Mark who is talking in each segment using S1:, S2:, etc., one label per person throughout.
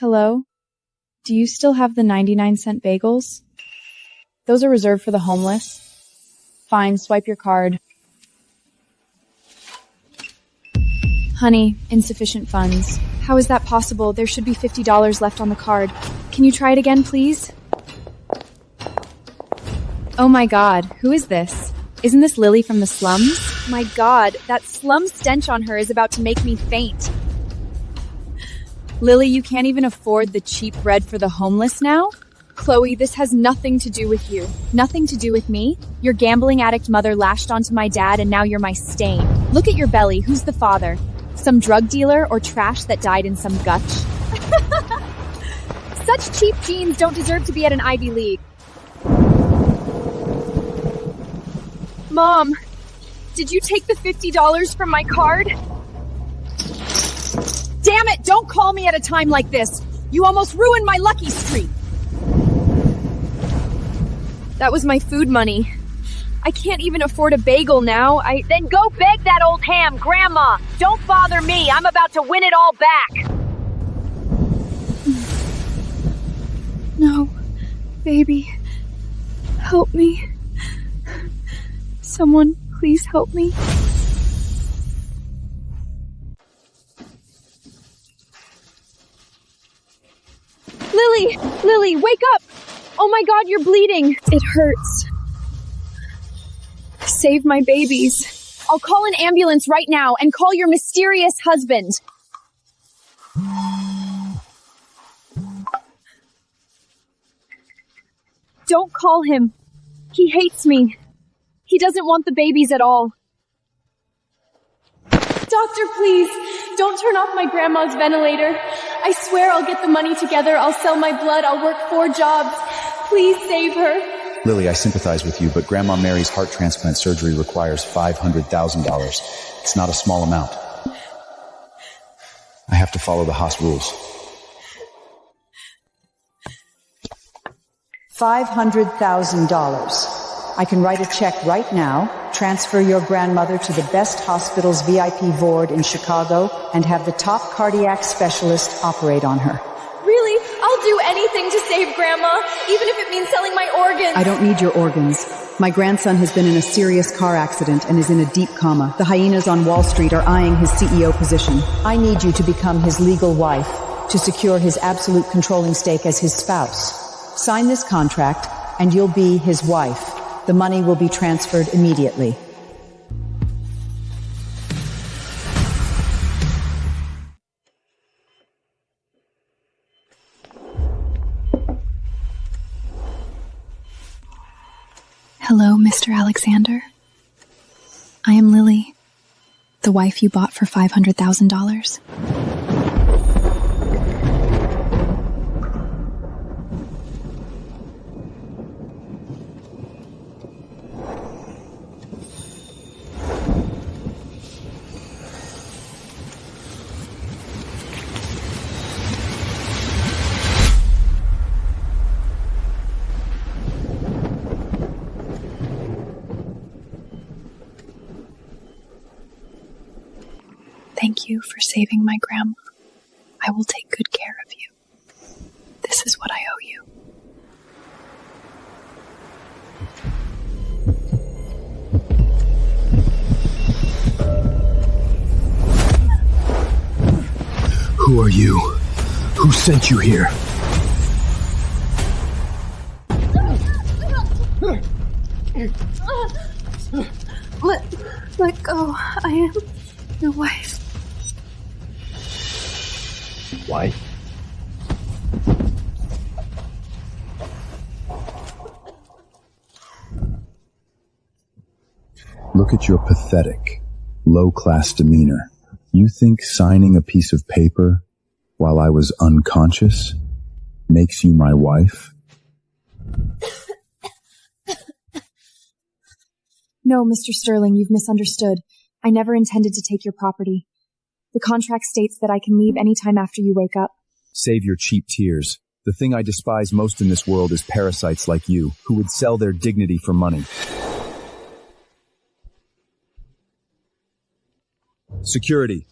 S1: Hello? Do you still have the 99-cent bagels? Those are reserved for the homeless. Fine, swipe your card. Honey, insufficient funds. How is that possible? There should be $50 left on the card. Can you try it again, please? Oh my god, who is this? Isn't this Lily from the slums? My god, that slum stench on her is about to make me faint. Lily, you can't even afford the cheap bread for the homeless now? Chloe, this has nothing to do with you. Nothing to do with me? Your gambling addict mother lashed onto my dad and now you're my stain. Look at your belly. Who's the father? Some drug dealer or trash that died in some gutch? Such cheap genes don't deserve to be at an Ivy League. Mom, did you take the $50 from my card? Damn it, don't call me at a time like this. You almost ruined my lucky streak. That was my food money. I can't even afford a bagel now.
S2: Then go beg that old ham, Grandma. Don't bother me. I'm about to win it all back.
S1: No, baby. Help me. Someone, please help me. Lily, wake up! Oh my god, you're bleeding. It hurts. Save my babies. I'll call an ambulance right now and call your mysterious husband. Don't call him. He hates me. He doesn't want the babies at all. Doctor, please, don't turn off my grandma's ventilator. I swear I'll get the money together. I'll sell my blood. I'll work 4 jobs. Please save her.
S3: Lily, I sympathize with you, but Grandma Mary's heart transplant surgery requires $500,000. It's not a small amount. I have to follow the Haas rules.
S4: $500,000. I can write a check right now, transfer your grandmother to the best hospital's VIP ward in Chicago, and have the top cardiac specialist operate on her.
S1: Really? I'll do anything to save Grandma, even if it means selling my organs.
S4: I don't need your organs. My grandson has been in a serious car accident and is in a deep coma. The hyenas on Wall Street are eyeing his CEO position. I need you to become his legal wife to secure his absolute controlling stake as his spouse. Sign this contract, and you'll be his wife. The money will be transferred immediately.
S1: Hello, Mr. Alexander. I am Lily, the wife you bought for $500,000. Thank you for saving my grandma. I will take good care of you. This is what I owe you.
S5: Who are you? Who sent you here?
S1: Let go. I am your wife.
S5: Wife?
S3: Look at your pathetic, low-class demeanor. You think signing a piece of paper while I was unconscious makes you my wife?
S1: No, Mr. Sterling, you've misunderstood. I never intended to take your property. The contract states that I can leave any time after you wake up.
S3: Save your cheap tears. The thing I despise most in this world is parasites like you, who would sell their dignity for money. Security,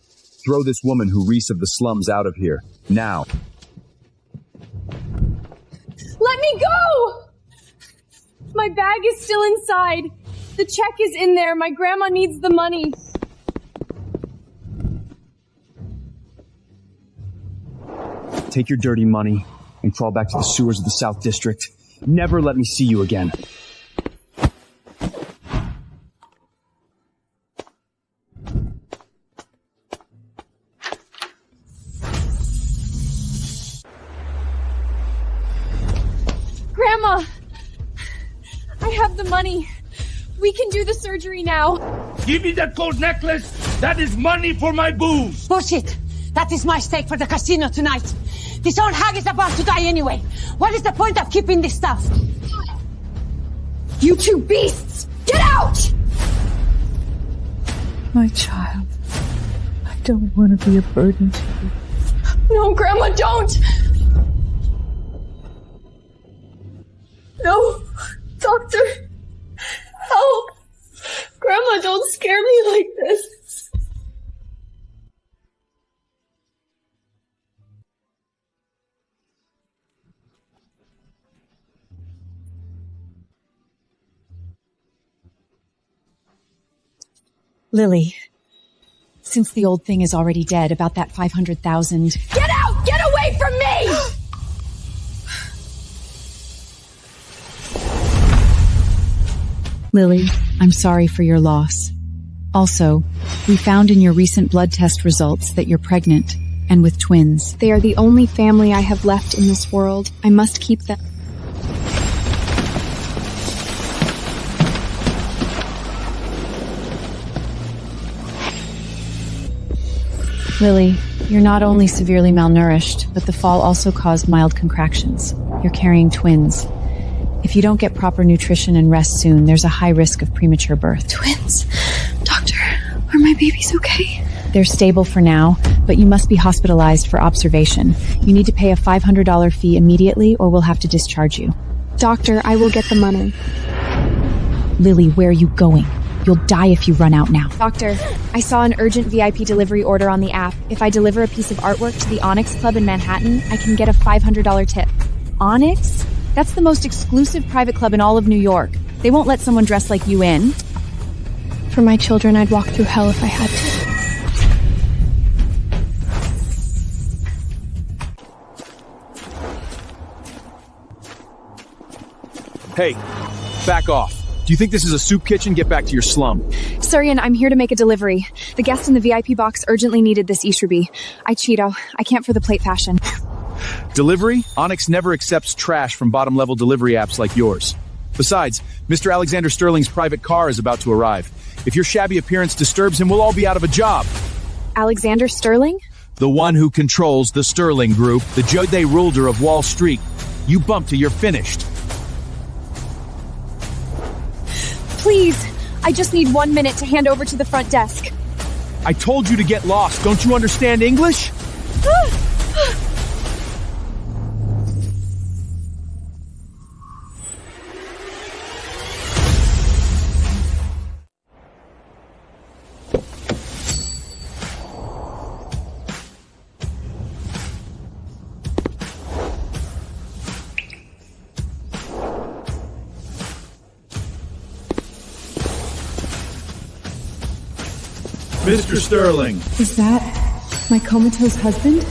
S3: throw this woman who reeks of the slums out of here, now.
S1: My bag is still inside. The check is in there. My grandma needs the money.
S6: Take your dirty money and crawl back to the sewers of the South District. Never let me see you again.
S1: Grandma! I have the money. We can do the surgery now.
S7: Give me that gold necklace. That is money for my booze.
S8: Bullshit! That is my stake for the casino tonight. This old hag is about to die anyway. What is the point of keeping this stuff?
S1: You two beasts! Get out!
S9: My child, I don't want to be a burden to you.
S1: No, Grandma, don't! No! Doctor! Help! Grandma, don't scare me like this!
S4: Lily, since the old thing is already dead about that 500,000...
S1: Get out! Get away from me!
S4: Lily, I'm sorry for your loss. Also, we found in your recent blood test results that you're pregnant, and with twins.
S1: They are the only family I have left in this world. I must keep them.
S4: Lily, you're not only severely malnourished, but the fall also caused mild contractions. You're carrying twins. If you don't get proper nutrition and rest soon, there's a high risk of premature birth.
S1: Twins? Doctor, are my babies okay?
S4: They're stable for now, but you must be hospitalized for observation. You need to pay a $500 fee immediately, or we'll have to discharge you.
S1: Doctor, I will get the money.
S4: Lily, where are you going? You'll die if you run out now.
S1: Doctor, I saw an urgent VIP delivery order on the app. If I deliver a piece of artwork to the Onyx Club in Manhattan, I can get a $500 tip.
S4: Onyx? That's the most exclusive private club in all of New York. They won't let someone dressed like you in.
S1: For my children, I'd walk through hell if I had to.
S6: Hey, back off. Do you think this is a soup kitchen? Get back to your slum.
S1: Surian, I'm here to make a delivery. The guest in the VIP box urgently needed this Ishrubi. I Cheeto. I can't for the plate fashion.
S6: Delivery? Onyx never accepts trash from bottom-level delivery apps like yours. Besides, Mr. Alexander Sterling's private car is about to arrive. If your shabby appearance disturbs him, we'll all be out of a job.
S1: Alexander Sterling?
S6: The one who controls the Sterling Group, the Jode Ruler of Wall Street. You bump till you're finished.
S1: Please, I just need 1 minute to hand over to the front desk.
S6: I told you to get lost. Don't you understand English? Mr. Sterling.
S4: Is that my comatose husband?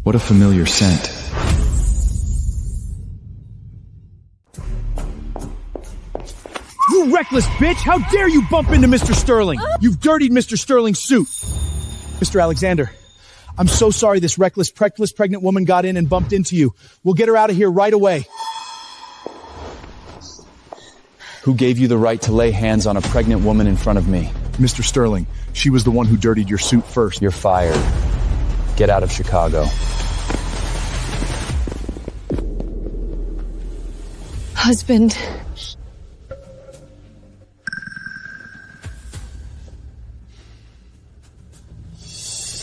S3: What a familiar scent.
S6: You reckless bitch! How dare you bump into Mr. Sterling? You've dirtied Mr. Sterling's suit. Mr. Alexander, I'm so sorry this reckless pregnant woman got in and bumped into you. We'll get her out of here right away.
S3: Who gave you the right to lay hands on a pregnant woman in front of me?
S6: Mr. Sterling, she was the one who dirtied your suit first.
S3: You're fired. Get out of Chicago.
S1: Husband.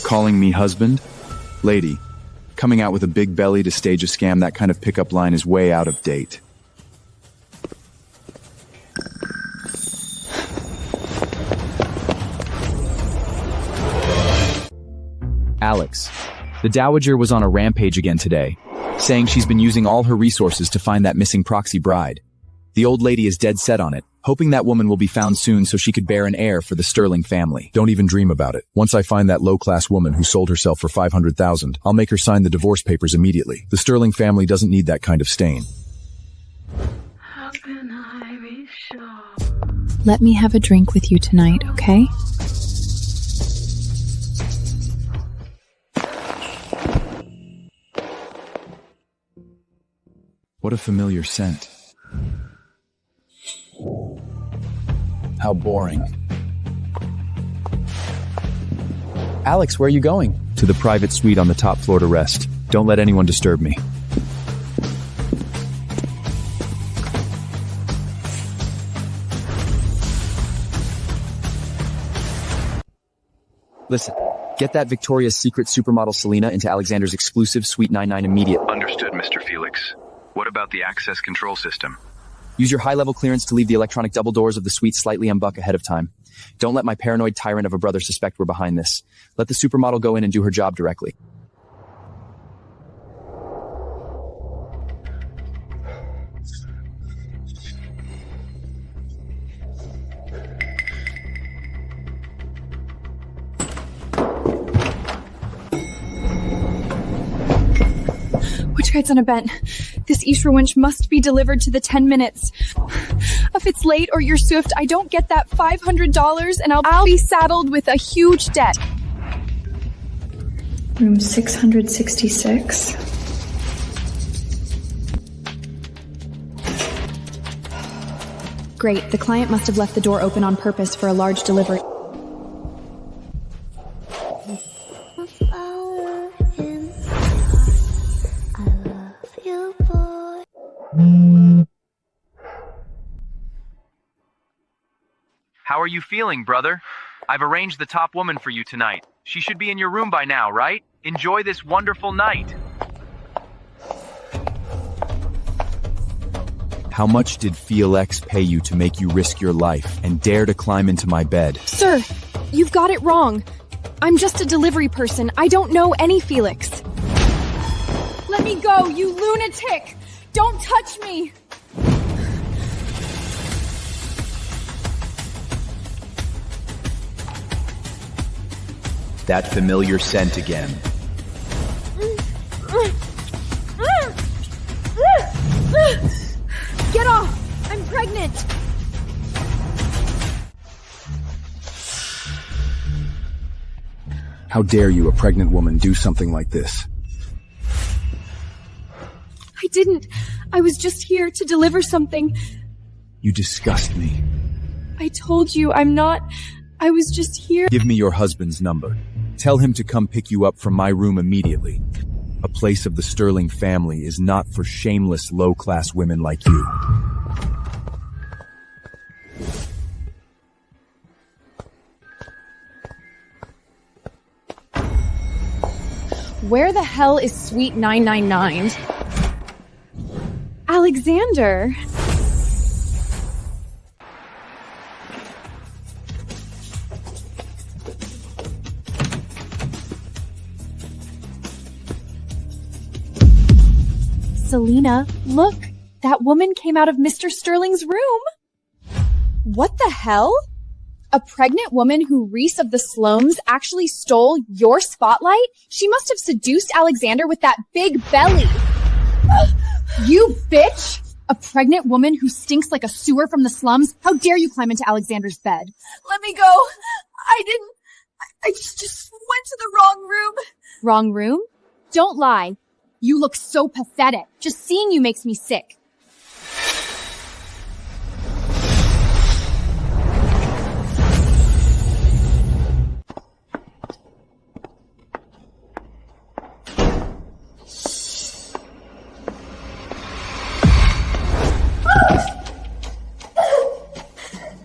S3: Calling me husband? Lady, coming out with a big belly to stage a scam, that kind of pickup line is way out of date.
S10: Alex. The Dowager was on a rampage again today, saying she's been using all her resources to find that missing proxy bride. The old lady is dead set on it, hoping that woman will be found soon so she could bear an heir for the Sterling family.
S3: Don't even dream about it. Once I find that low-class woman who sold herself for $500,000, I'll make her sign the divorce papers immediately. The Sterling family doesn't need that kind of stain.
S9: How can I be sure?
S1: Let me have a drink with you tonight, okay?
S3: What a familiar scent. How boring.
S10: Alex, where are you going? To the private suite on the top floor to rest. Don't let anyone disturb me. Listen, get that Victoria's Secret supermodel Selena into Alexander's exclusive Suite 99 immediately.
S11: Understood, Mr. Felix. What about the access control system?
S10: Use your high-level clearance to leave the electronic double doors of the suite slightly unbuck ahead of time. Don't let my paranoid tyrant of a brother suspect we're behind this. Let the supermodel go in and do her job directly.
S1: Which guy's on a bent? This Ishra winch must be delivered to the 10 minutes. If it's late or you're swift, I don't get that $500 and I'll be saddled with a huge debt.
S12: Room 666.
S1: Great, the client must have left the door open on purpose for a large delivery.
S11: How are you feeling, brother? I've arranged the top woman for you tonight. She should be in your room by now, right? Enjoy this wonderful night.
S3: How much did Felix pay you to make you risk your life and dare to climb into my bed?
S1: Sir, you've got it wrong. I'm just a delivery person. I don't know any Felix. Let me go, you lunatic! Don't touch me!
S3: That familiar scent again.
S1: Get off! I'm pregnant!
S3: How dare you, a pregnant woman, do something like this?
S1: I didn't. I was just here to deliver something.
S3: You disgust me.
S1: I told you I'm not. I was just here.
S3: Give me your husband's number. Tell him to come pick you up from my room immediately. A place of the Sterling family is not for shameless, low-class women like you.
S1: Where the hell is Suite 999? Alexander. Selena, look! That woman came out of Mr. Sterling's room! What the hell? A pregnant woman who Reese of the Slomes actually stole your spotlight? She must have seduced Alexander with that big belly! You bitch! A pregnant woman who stinks like a sewer from the slums? How dare you climb into Alexander's bed?
S13: Let me go! I just went to the wrong room.
S1: Wrong room? Don't lie. You look so pathetic. Just seeing you makes me sick.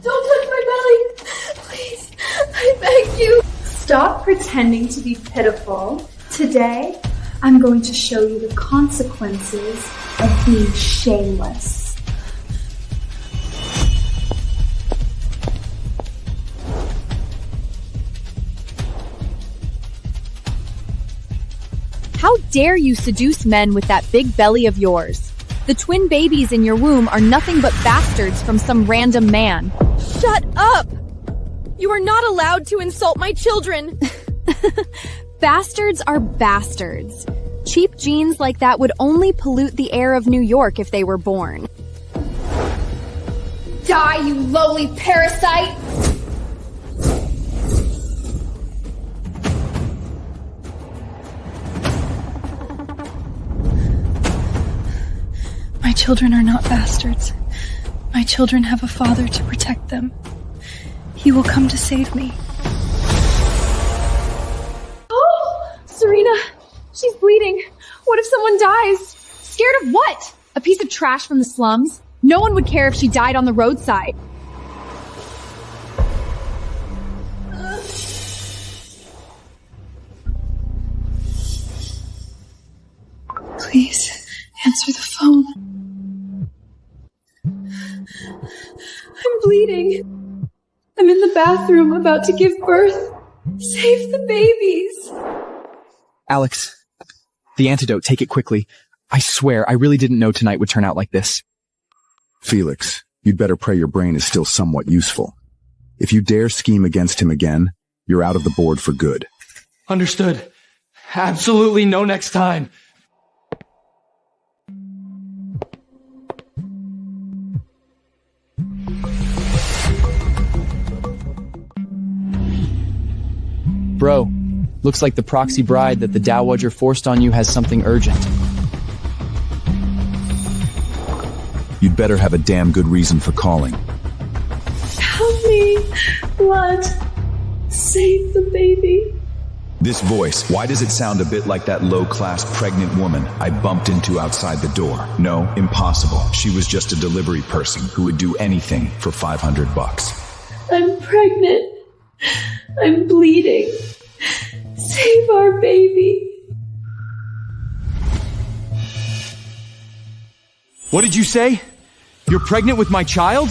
S13: Don't touch my belly! Please, I beg you.
S12: Stop pretending to be pitiful. Today, I'm going to show you the consequences of being shameless.
S1: How dare you seduce men with that big belly of yours? The twin babies in your womb are nothing but bastards from some random man.
S13: Shut up! You are not allowed to insult my children!
S1: Bastards are bastards. Cheap genes like that would only pollute the air of New York if they were born.
S12: Die, you lowly parasite!
S9: My children are not bastards. My children have a father to protect them. He will come to save me.
S12: Oh, Serena, she's bleeding. What if someone dies?
S1: Scared of what? A piece of trash from the slums? No one would care if she died on the roadside.
S9: Please, answer the phone.
S12: I'm bleeding. I'm in the bathroom about to give birth. Save the babies.
S10: Alex, the antidote, take it quickly. I swear, I really didn't know tonight would turn out like this.
S3: Felix, you'd better pray your brain is still somewhat useful. If you dare scheme against him again, you're out of the board for good.
S7: Understood. Absolutely no next time.
S10: Bro, looks like the proxy bride that the Dowager forced on you has something urgent.
S3: You'd better have a damn good reason for calling.
S12: Help me. Blood. Save the baby.
S3: This voice, why does it sound a bit like that low-class pregnant woman I bumped into outside the door? No, impossible. She was just a delivery person who would do anything for $500.
S12: I'm pregnant. I'm bleeding. Save our baby.
S10: What did you say? You're pregnant with my child?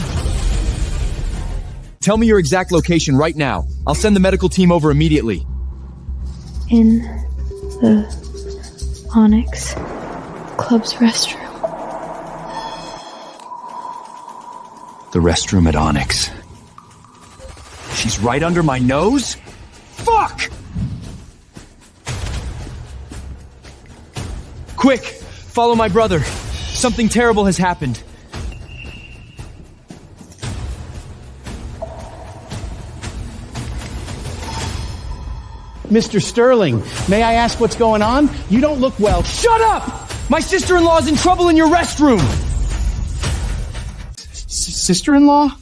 S10: Tell me your exact location right now. I'll send the medical team over immediately.
S9: In the Onyx Club's restroom.
S10: The restroom at Onyx. She's right under my nose? Fuck! Quick! Follow my brother. Something terrible has happened.
S6: Mr. Sterling, may I ask what's going on? You don't look well.
S10: Shut up! My sister-in-law's in trouble in your restroom!
S6: Sister-in-law?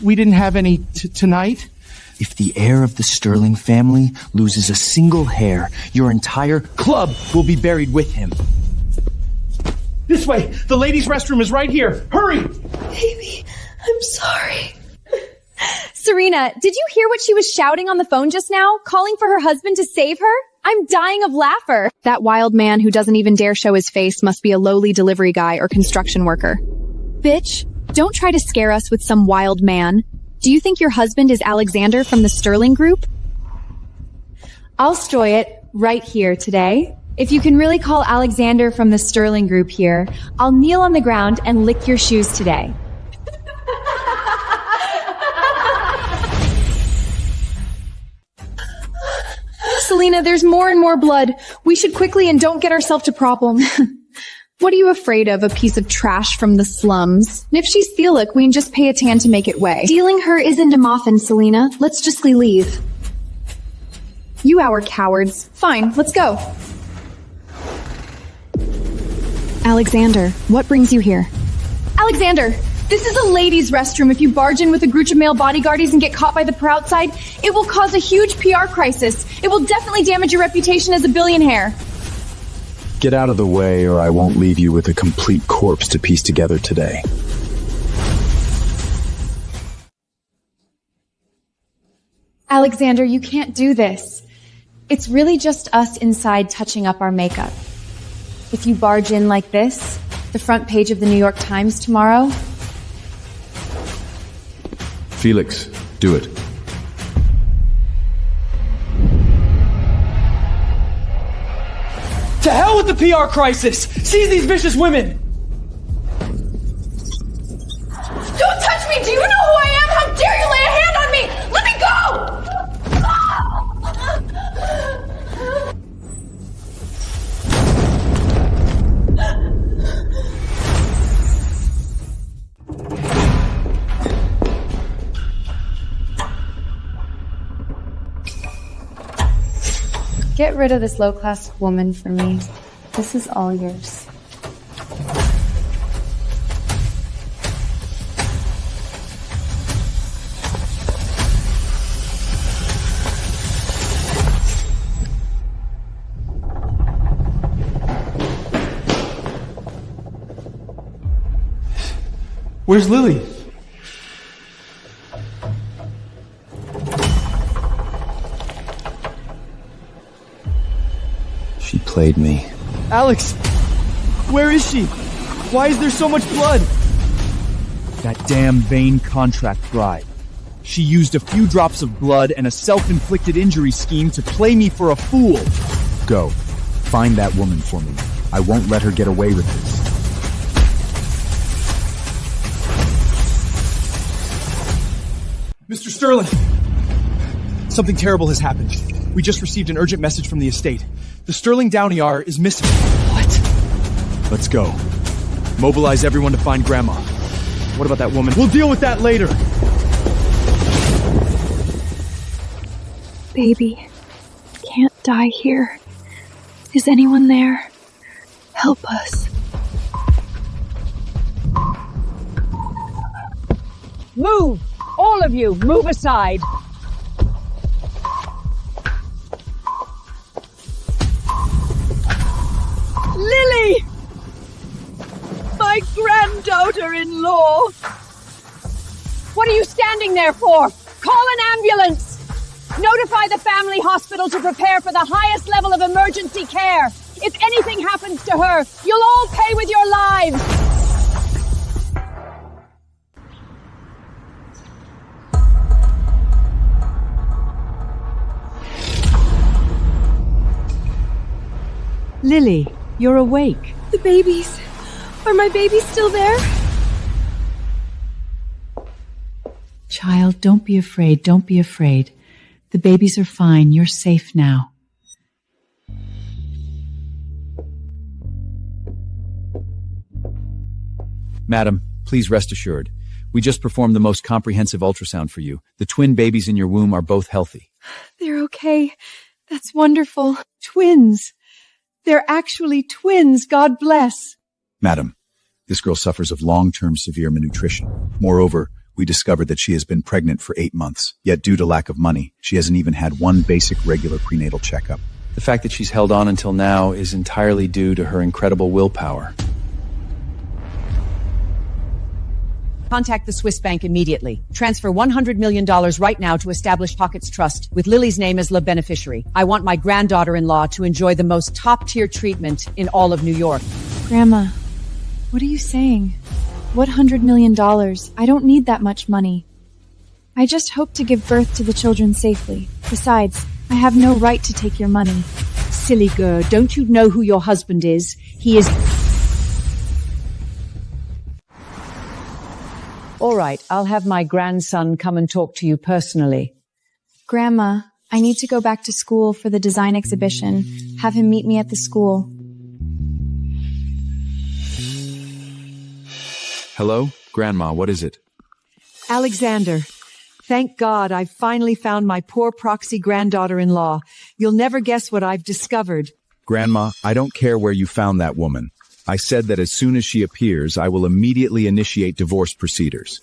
S6: We didn't have any tonight.
S14: If the heir of the Sterling family loses a single hair, your entire club will be buried with him.
S6: This way! The ladies' restroom is right here! Hurry!
S12: Baby, I'm sorry.
S1: Serena, did you hear what she was shouting on the phone just now? Calling for her husband to save her? I'm dying of laughter. That wild man who doesn't even dare show his face must be a lowly delivery guy or construction worker. Bitch, don't try to scare us with some wild man. Do you think your husband is Alexander from the Sterling Group? I'll stoy it right here today. If you can really call Alexander from the Sterling Group here, I'll kneel on the ground and lick your shoes today. Selena, there's more and more blood. We should quickly and don't get ourselves to problem. What are you afraid of, a piece of trash from the slums? And if she's Thelic, we can just pay a tan to make it weigh. Dealing her isn't a muffin, Selena. Let's just leave. You our cowards. Fine, let's go. Alexander, what brings you here? Alexander, this is a ladies' restroom. If you barge in with a group of male bodyguardies and get caught by the per outside, it will cause a huge PR crisis. It will definitely damage your reputation as a billionaire.
S3: Get out of the way or I won't leave you with a complete corpse to piece together today.
S1: Alexander, you can't do this. It's really just us inside touching up our makeup. If you barge in like this, the front page of the New York Times tomorrow.
S3: Felix, do it.
S15: To hell with the PR crisis! Seize these vicious women!
S13: Don't touch me! Do you know who I am? How dare you lay a hand on me? Let me go!
S16: Get rid of this low-class woman for me. This is all yours.
S15: Where's Lily?
S14: She played me.
S6: Alex! Where is she? Why is there so much blood? That damn vain contract bride. She used a few drops of blood and a self-inflicted injury scheme to play me for a fool.
S10: Go. Find that woman for me. I won't let her get away with this.
S6: Mr. Sterling! Something terrible has happened. We just received an urgent message from the estate. The Sterling Downey R is missing. What? Let's go. Mobilize everyone to find Grandma. What about that woman? We'll deal with that later.
S9: Baby, can't die here. Is anyone there? Help us.
S2: Move! All of you, move aside.
S13: Lily! My granddaughter-in-law!
S2: What are you standing there for? Call an ambulance! Notify the family hospital to prepare for the highest level of emergency care. If anything happens to her, you'll all pay with your lives.
S17: Lily, you're awake.
S9: The babies. Are my babies still there?
S17: Child, don't be afraid. Don't be afraid. The babies are fine. You're safe now.
S10: Madam, please rest assured. We just performed the most comprehensive ultrasound for you. The twin babies in your womb are both healthy.
S9: They're okay. That's wonderful.
S17: Twins. They're actually twins. God bless.
S3: Madam, this girl suffers of long-term severe malnutrition. Moreover, we discovered that she has been pregnant for 8 months. Yet due to lack of money, she hasn't even had one basic regular prenatal checkup.
S10: The fact that she's held on until now is entirely due to her incredible willpower.
S18: Contact the Swiss bank immediately. Transfer $100 million right now to establish Pockets Trust with Lily's name as the beneficiary. I want my granddaughter-in-law to enjoy the most top-tier treatment in all of New York.
S9: Grandma, what are you saying? What $100 million? I don't need that much money. I just hope to give birth to the children safely. Besides, I have no right to take your money.
S18: Silly girl, don't you know who your husband is? He is... All right, I'll have my grandson come and talk to you personally.
S9: Grandma, I need to go back to school for the design exhibition. Have him meet me at the school.
S10: Hello? Grandma, what is it?
S18: Alexander, thank God I've finally found my poor proxy granddaughter-in-law. You'll never guess what I've discovered.
S10: Grandma, I don't care where you found that woman. I said that as soon as she appears, I will immediately initiate divorce procedures.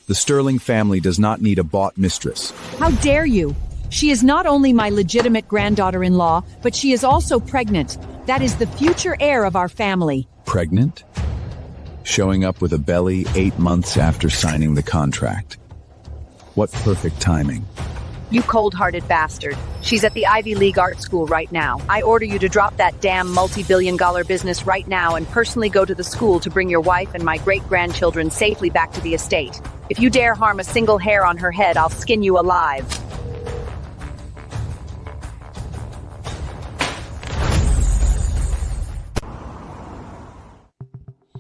S10: The Sterling family does not need a bought mistress.
S18: How dare you? She is not only my legitimate granddaughter-in-law, but she is also pregnant. That is the future heir of our family.
S10: Pregnant? Showing up with a belly 8 months after signing the contract. What perfect timing.
S2: You cold-hearted bastard. She's at the Ivy League art school right now. I order you to drop that damn multi-billion-dollar business right now and personally go to the school to bring your wife and my great-grandchildren safely back to the estate. If you dare harm a single hair on her head, I'll skin you alive.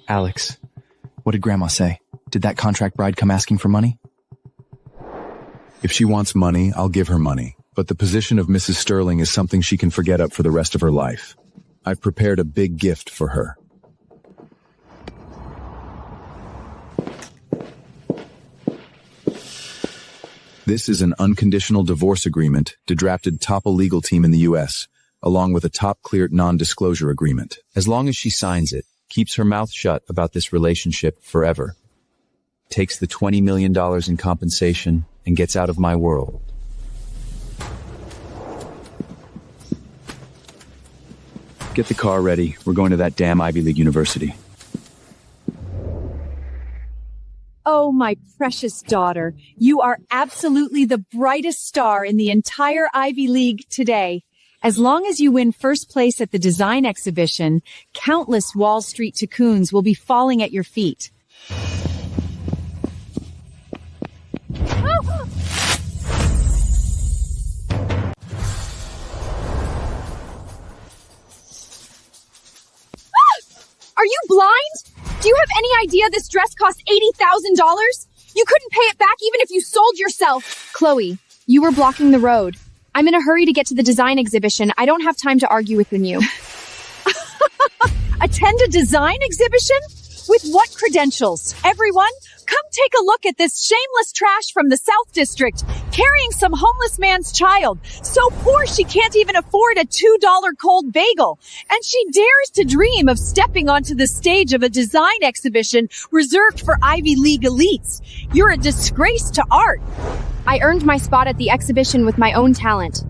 S10: Alex, what did Grandma say? Did that contract bride come asking for money?
S3: If she wants money, I'll give her money. But the position of Mrs. Sterling is something she can forget up for the rest of her life. I've prepared a big gift for her. This is an unconditional divorce agreement drafted top a legal team in the U.S., along with a top-cleared non-disclosure agreement.
S10: As long as she signs it, keeps her mouth shut about this relationship forever, takes the $20 million in compensation, and gets out of my world. Get the car ready. We're going to that damn Ivy League university.
S2: Oh, my precious daughter, you are absolutely the brightest star in the entire Ivy League today. As long as you win first place at the design exhibition, countless Wall Street tycoons will be falling at your feet.
S1: Are you blind? Do you have any idea this dress costs $80,000? You couldn't pay it back even if you sold yourself.
S9: Chloe, you were blocking the road. I'm in a hurry to get to the design exhibition. I don't have time to argue with you.
S2: Attend a design exhibition? With what credentials? Everyone, come take a look at this shameless trash from the South District, carrying some homeless man's child, so poor she can't even afford a $2 cold bagel. And she dares to dream of stepping onto the stage of a design exhibition reserved for Ivy League elites. You're a disgrace to art.
S9: I earned my spot at the exhibition with my own talent.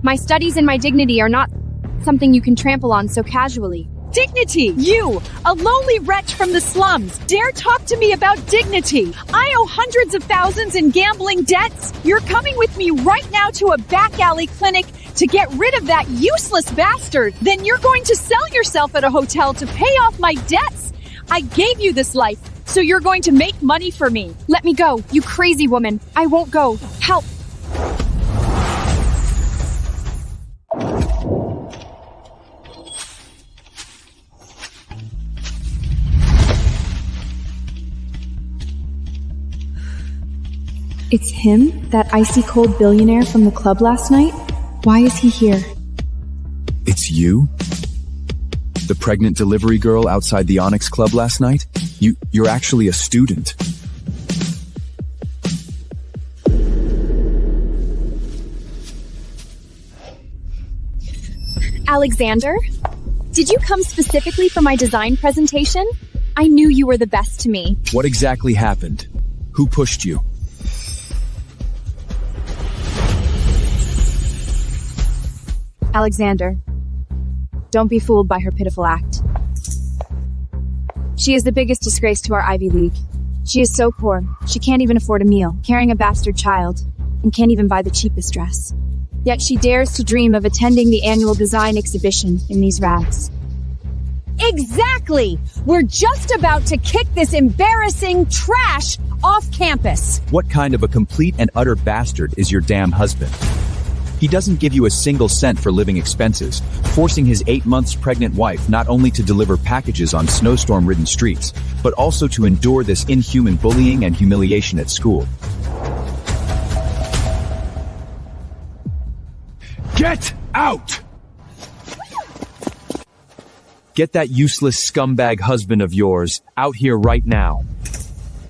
S9: My studies and my dignity are not something you can trample on so casually.
S2: Dignity! You, a lowly wretch from the slums, dare talk to me about dignity? I owe hundreds of thousands in gambling debts. You're coming with me right now to a back alley clinic to get rid of that useless bastard. Then you're going to sell yourself at a hotel to pay off my debts. I gave you this life, so you're going to make money for me.
S9: Let me go, you crazy woman. I won't go. Help! It's him, that icy cold billionaire from the club last night? Why is he here?
S3: It's you? The pregnant delivery girl outside the Onyx Club last night? You're actually a student.
S9: Alexander? Did you come specifically for my design presentation? I knew you were the best to me.
S3: What exactly happened? Who pushed you?
S9: Alexander, don't be fooled by her pitiful act. She is the biggest disgrace to our Ivy League. She is so poor, she can't even afford a meal, carrying a bastard child, and can't even buy the cheapest dress. Yet she dares to dream of attending the annual design exhibition in these rags.
S2: Exactly! We're just about to kick this embarrassing trash off campus.
S10: What kind of a complete and utter bastard is your damn husband? He doesn't give you a single cent for living expenses, forcing his 8 months pregnant wife not only to deliver packages on snowstorm-ridden streets, but also to endure this inhuman bullying and humiliation at school.
S3: Get out!
S10: Get that useless scumbag husband of yours out here right now.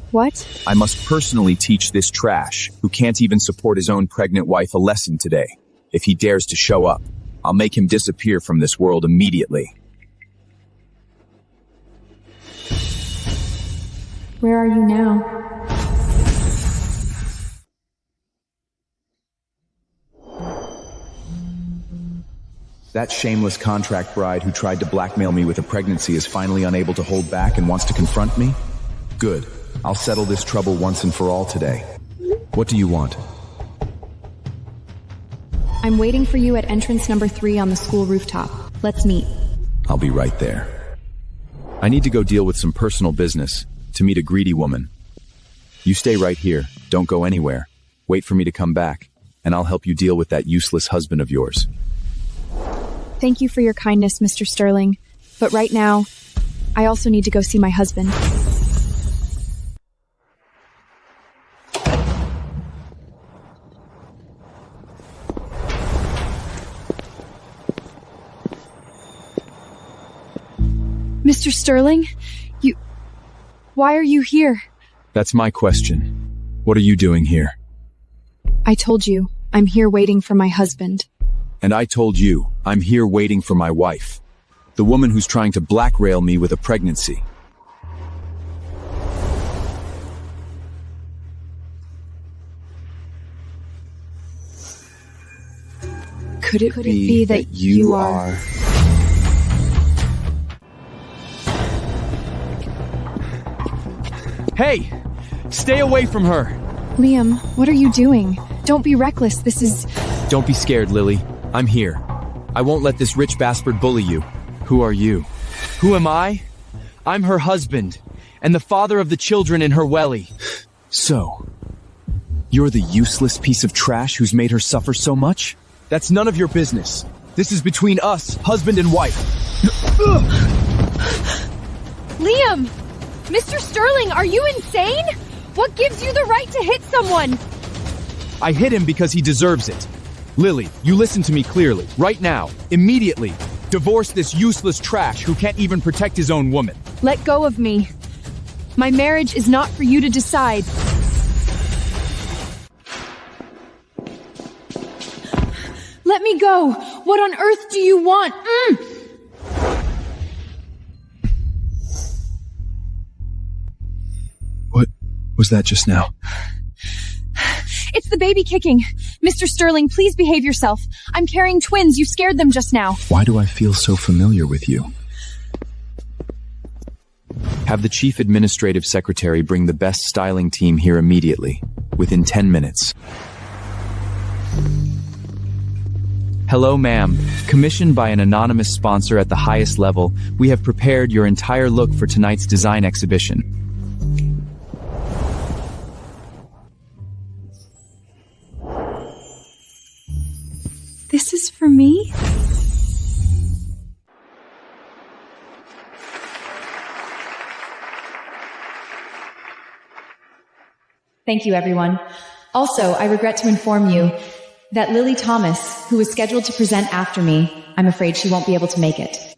S9: What?
S10: I must personally teach this trash, who can't even support his own pregnant wife, a lesson today. If he dares to show up, I'll make him disappear from this world immediately.
S9: Where are you now?
S3: That shameless contract bride who tried to blackmail me with a pregnancy is finally unable to hold back and wants to confront me? Good. I'll settle this trouble once and for all today. What do you want?
S9: I'm waiting for you at entrance number 3 on the school rooftop. Let's meet.
S3: I'll be right there.
S10: I need to go deal with some personal business, to meet a greedy woman. You stay right here. Don't go anywhere. Wait for me to come back, and I'll help you deal with that useless husband of yours.
S9: Thank you for your kindness, Mr. Sterling. But right now,
S1: I also need to go see my husband. Mr. Sterling, why are you here?
S10: That's my question. What are you doing here?
S1: I told you, I'm here waiting for my husband.
S10: And I told you, I'm here waiting for my wife. The woman who's trying to blackmail me with a pregnancy.
S1: Could it be that you are...
S6: Hey! Stay away from her!
S1: Liam, what are you doing? Don't be reckless, this is...
S10: Don't be scared, Lily. I'm here. I won't let this rich bastard bully you. Who are you?
S15: Who am I? I'm her husband, and the father of the children in her welly.
S10: So, you're the useless piece of trash who's made her suffer so much?
S6: That's none of your business. This is between us, husband and wife.
S1: Liam! Mr. Sterling, are you insane? What gives you the right to hit someone?
S6: I hit him because he deserves it. Lily, you listen to me clearly. Right now. Immediately. Divorce this useless trash who can't even protect his own woman.
S1: Let go of me. My marriage is not for you to decide. Let me go! What on earth do you want?
S10: What was that just now?
S1: It's the baby kicking. Mr. Sterling, please behave yourself. I'm carrying twins. You scared them just now.
S10: Why do I feel so familiar with you? Have the chief administrative secretary bring the best styling team here immediately, within 10 minutes. Hello, ma'am. Commissioned by an anonymous sponsor at the highest level, we have prepared your entire look for tonight's design exhibition.
S1: This is for me?
S19: Thank you, everyone. Also, I regret to inform you that Lily Thomas, who was scheduled to present after me, I'm afraid she won't be able to make it.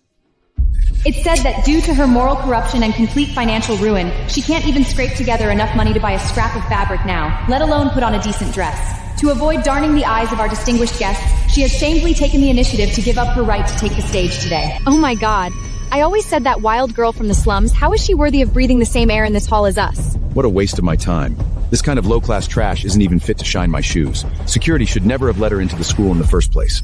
S19: It's said that due to her moral corruption and complete financial ruin, she can't even scrape together enough money to buy a scrap of fabric now, let alone put on a decent dress. To avoid darning the eyes of our distinguished guests, she has shamefully taken the initiative to give up her right to take the stage today.
S1: Oh my god. I always said that wild girl from the slums, how is she worthy of breathing the same air in this hall as us?
S10: What a waste of my time. This kind of low-class trash isn't even fit to shine my shoes. Security should never have let her into the school in the first place.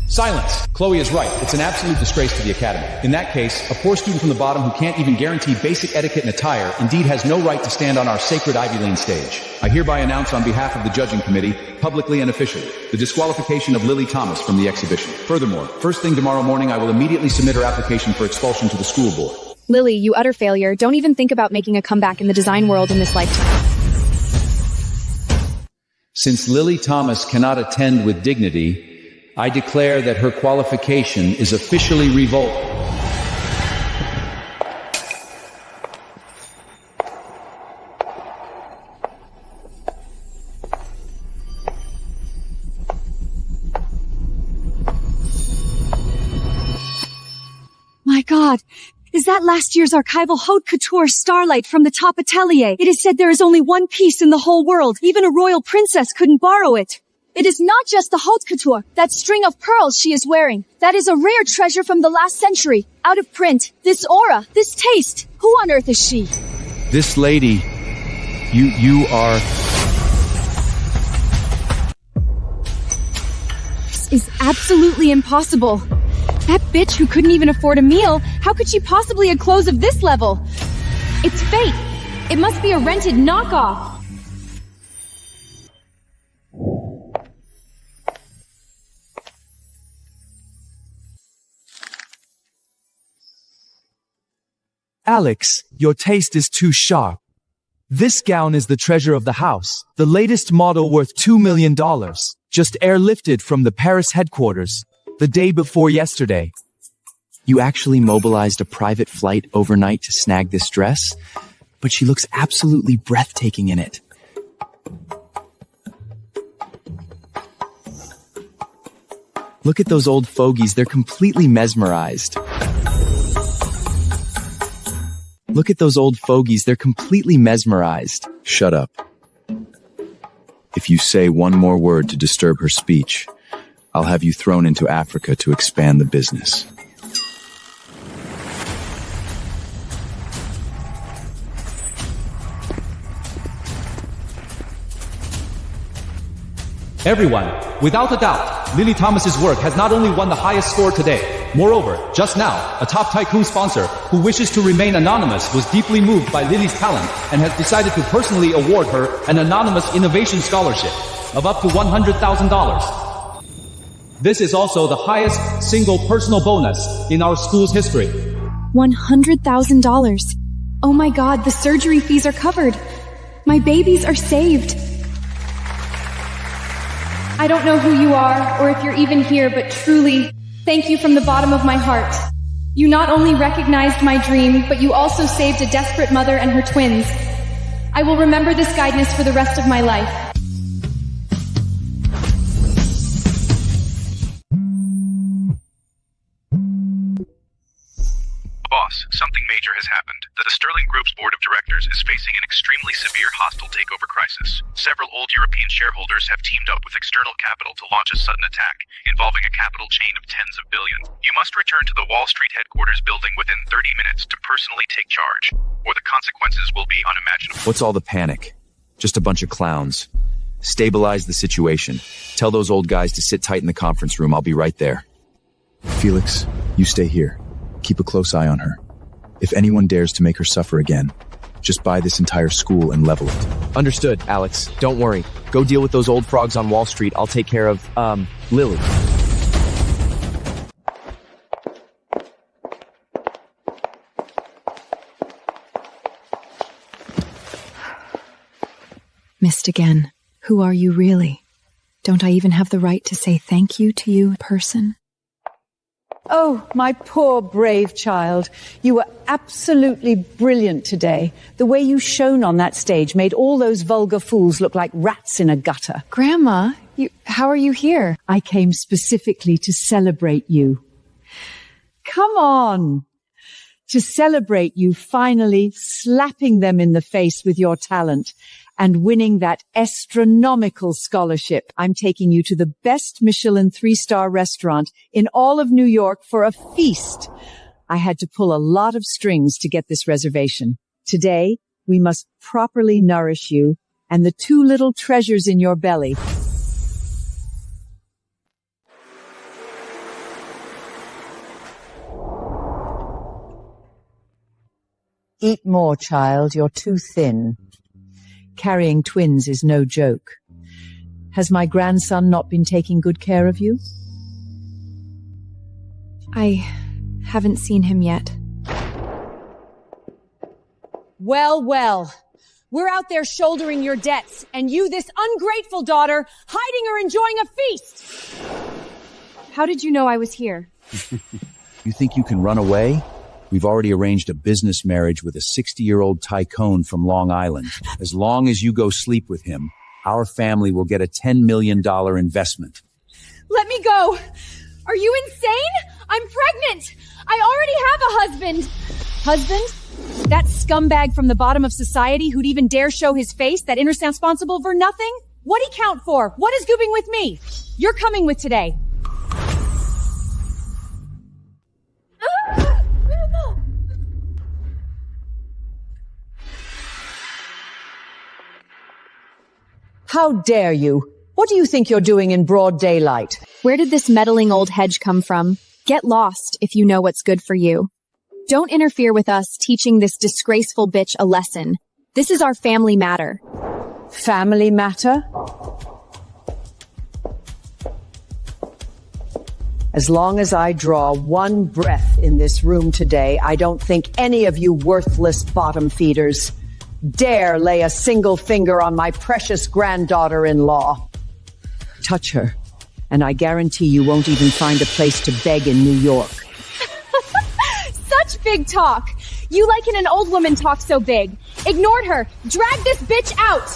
S20: Silence! Chloe is right. It's an absolute disgrace to the academy. In that case, a poor student from the bottom who can't even guarantee basic etiquette and attire indeed has no right to stand on our sacred Ivy Lane stage. I hereby announce on behalf of the judging committee, publicly and officially, the disqualification of Lily Thomas from the exhibition. Furthermore, first thing tomorrow morning I will immediately submit her application for expulsion to the school board.
S1: Lily, you utter failure. Don't even think about making a comeback in the design world in this lifetime.
S20: Since Lily Thomas cannot attend with dignity, I declare that her qualification is officially revoked.
S12: My God, is that last year's archival haute couture starlight from the top atelier? It is said there is only one piece in the whole world. Even a royal princess couldn't borrow it. It is not just the haute couture, that string of pearls she is wearing. That is a rare treasure from the last century. Out of print. This aura, this taste. Who on earth is she?
S6: This lady, you are...
S1: This is absolutely impossible. That bitch who couldn't even afford a meal, how could she possibly have clothes of this level? It's fake. It must be a rented knockoff.
S15: Alex, your taste is too sharp. This gown is the treasure of the house, the latest model worth $2 million, just airlifted from the Paris headquarters, the day before yesterday.
S10: You actually mobilized a private flight overnight to snag this dress? But she looks absolutely breathtaking in it. Look at those old fogies, they're completely mesmerized. Look at those old fogies, they're completely mesmerized. Shut up. If you say one more word to disturb her speech, I'll have you thrown into Africa to expand the business.
S20: Everyone, without a doubt, Lily Thomas's work has not only won the highest score today. Moreover, just now, a top tycoon sponsor who wishes to remain anonymous was deeply moved by Lily's talent and has decided to personally award her an anonymous innovation scholarship of up to $100,000. This is also the highest single personal bonus in our school's history.
S9: $100,000. Oh my God, the surgery fees are covered. My babies are saved. I don't know who you are or if you're even here, but truly, thank you from the bottom of my heart. You not only recognized my dream, but you also saved a desperate mother and her twins. I will remember this kindness for the rest of my life.
S21: Boss, something major has happened. The Sterling Group's board of directors is facing an extremely severe hostile takeover crisis. Several old European shareholders have teamed up with external capital to launch a sudden attack, involving a capital chain of tens of billions. You must return to the Wall Street headquarters building within 30 minutes to personally take charge, or the consequences will be unimaginable.
S10: What's all the panic? Just a bunch of clowns. Stabilize the situation. Tell those old guys to sit tight in the conference room. I'll be right there. Felix, you stay here. Keep a close eye on her. If anyone dares to make her suffer again, just buy this entire school and level it.
S22: Understood, Alex. Don't worry. Go deal with those old frogs on Wall Street. I'll take care of, Lily.
S9: Missed again. Who are you really? Don't I even have the right to say thank you to you in person?
S18: Oh, my poor brave child. You were absolutely brilliant today. The way you shone on that stage made all those vulgar fools look like rats in a gutter.
S9: Grandma, how are you here?
S18: I came specifically to celebrate you. Come on. To celebrate you finally slapping them in the face with your talent and winning that astronomical scholarship. I'm taking you to the best Michelin 3-star restaurant in all of New York for a feast. I had to pull a lot of strings to get this reservation. Today, we must properly nourish you and the 2 little treasures in your belly. Eat more, child. You're too thin. Carrying twins is no joke. Has my grandson not been taking good care of you?
S9: I haven't seen him yet.
S18: Well, well. We're out there shouldering your debts, and you, this ungrateful daughter, hiding or enjoying a feast!
S9: How did you know I was here?
S10: You think you can run away? We've already arranged a business marriage with a 60-year-old tycoon from Long Island. As long as you go sleep with him, our family will get a $10 million investment.
S9: Let me go! Are you insane? I'm pregnant! I already have a husband!
S18: Husband? That scumbag from the bottom of society who'd even dare show his face, that responsible for nothing? What'd he count for? What is goobing with me? You're coming with today. How dare you? What do you think you're doing in broad daylight?
S1: Where did this meddling old hedge come from? Get lost if you know what's good for you. Don't interfere with us teaching this disgraceful bitch a lesson. This is our family matter.
S18: Family matter? As long as I draw one breath in this room today, I don't think any of you worthless bottom feeders dare lay a single finger on my precious granddaughter-in-law. Touch her, and I guarantee you won't even find a place to beg in New York.
S1: big talk. You liking an old woman talk so big. Ignored her. Drag this bitch out.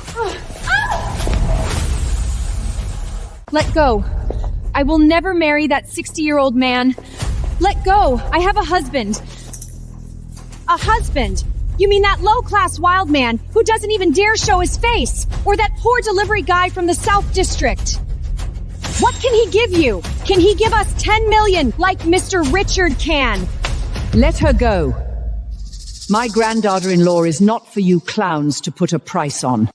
S1: Let go. I will never marry that 60-year-old man. Let go. I have a husband. A husband? You mean that low-class wild man who doesn't even dare show his face? Or that poor delivery guy from the South District? What can he give you? Can he give us 10 million like Mr. Richard can?
S18: Let her go. My granddaughter-in-law is not for you clowns to put a price on.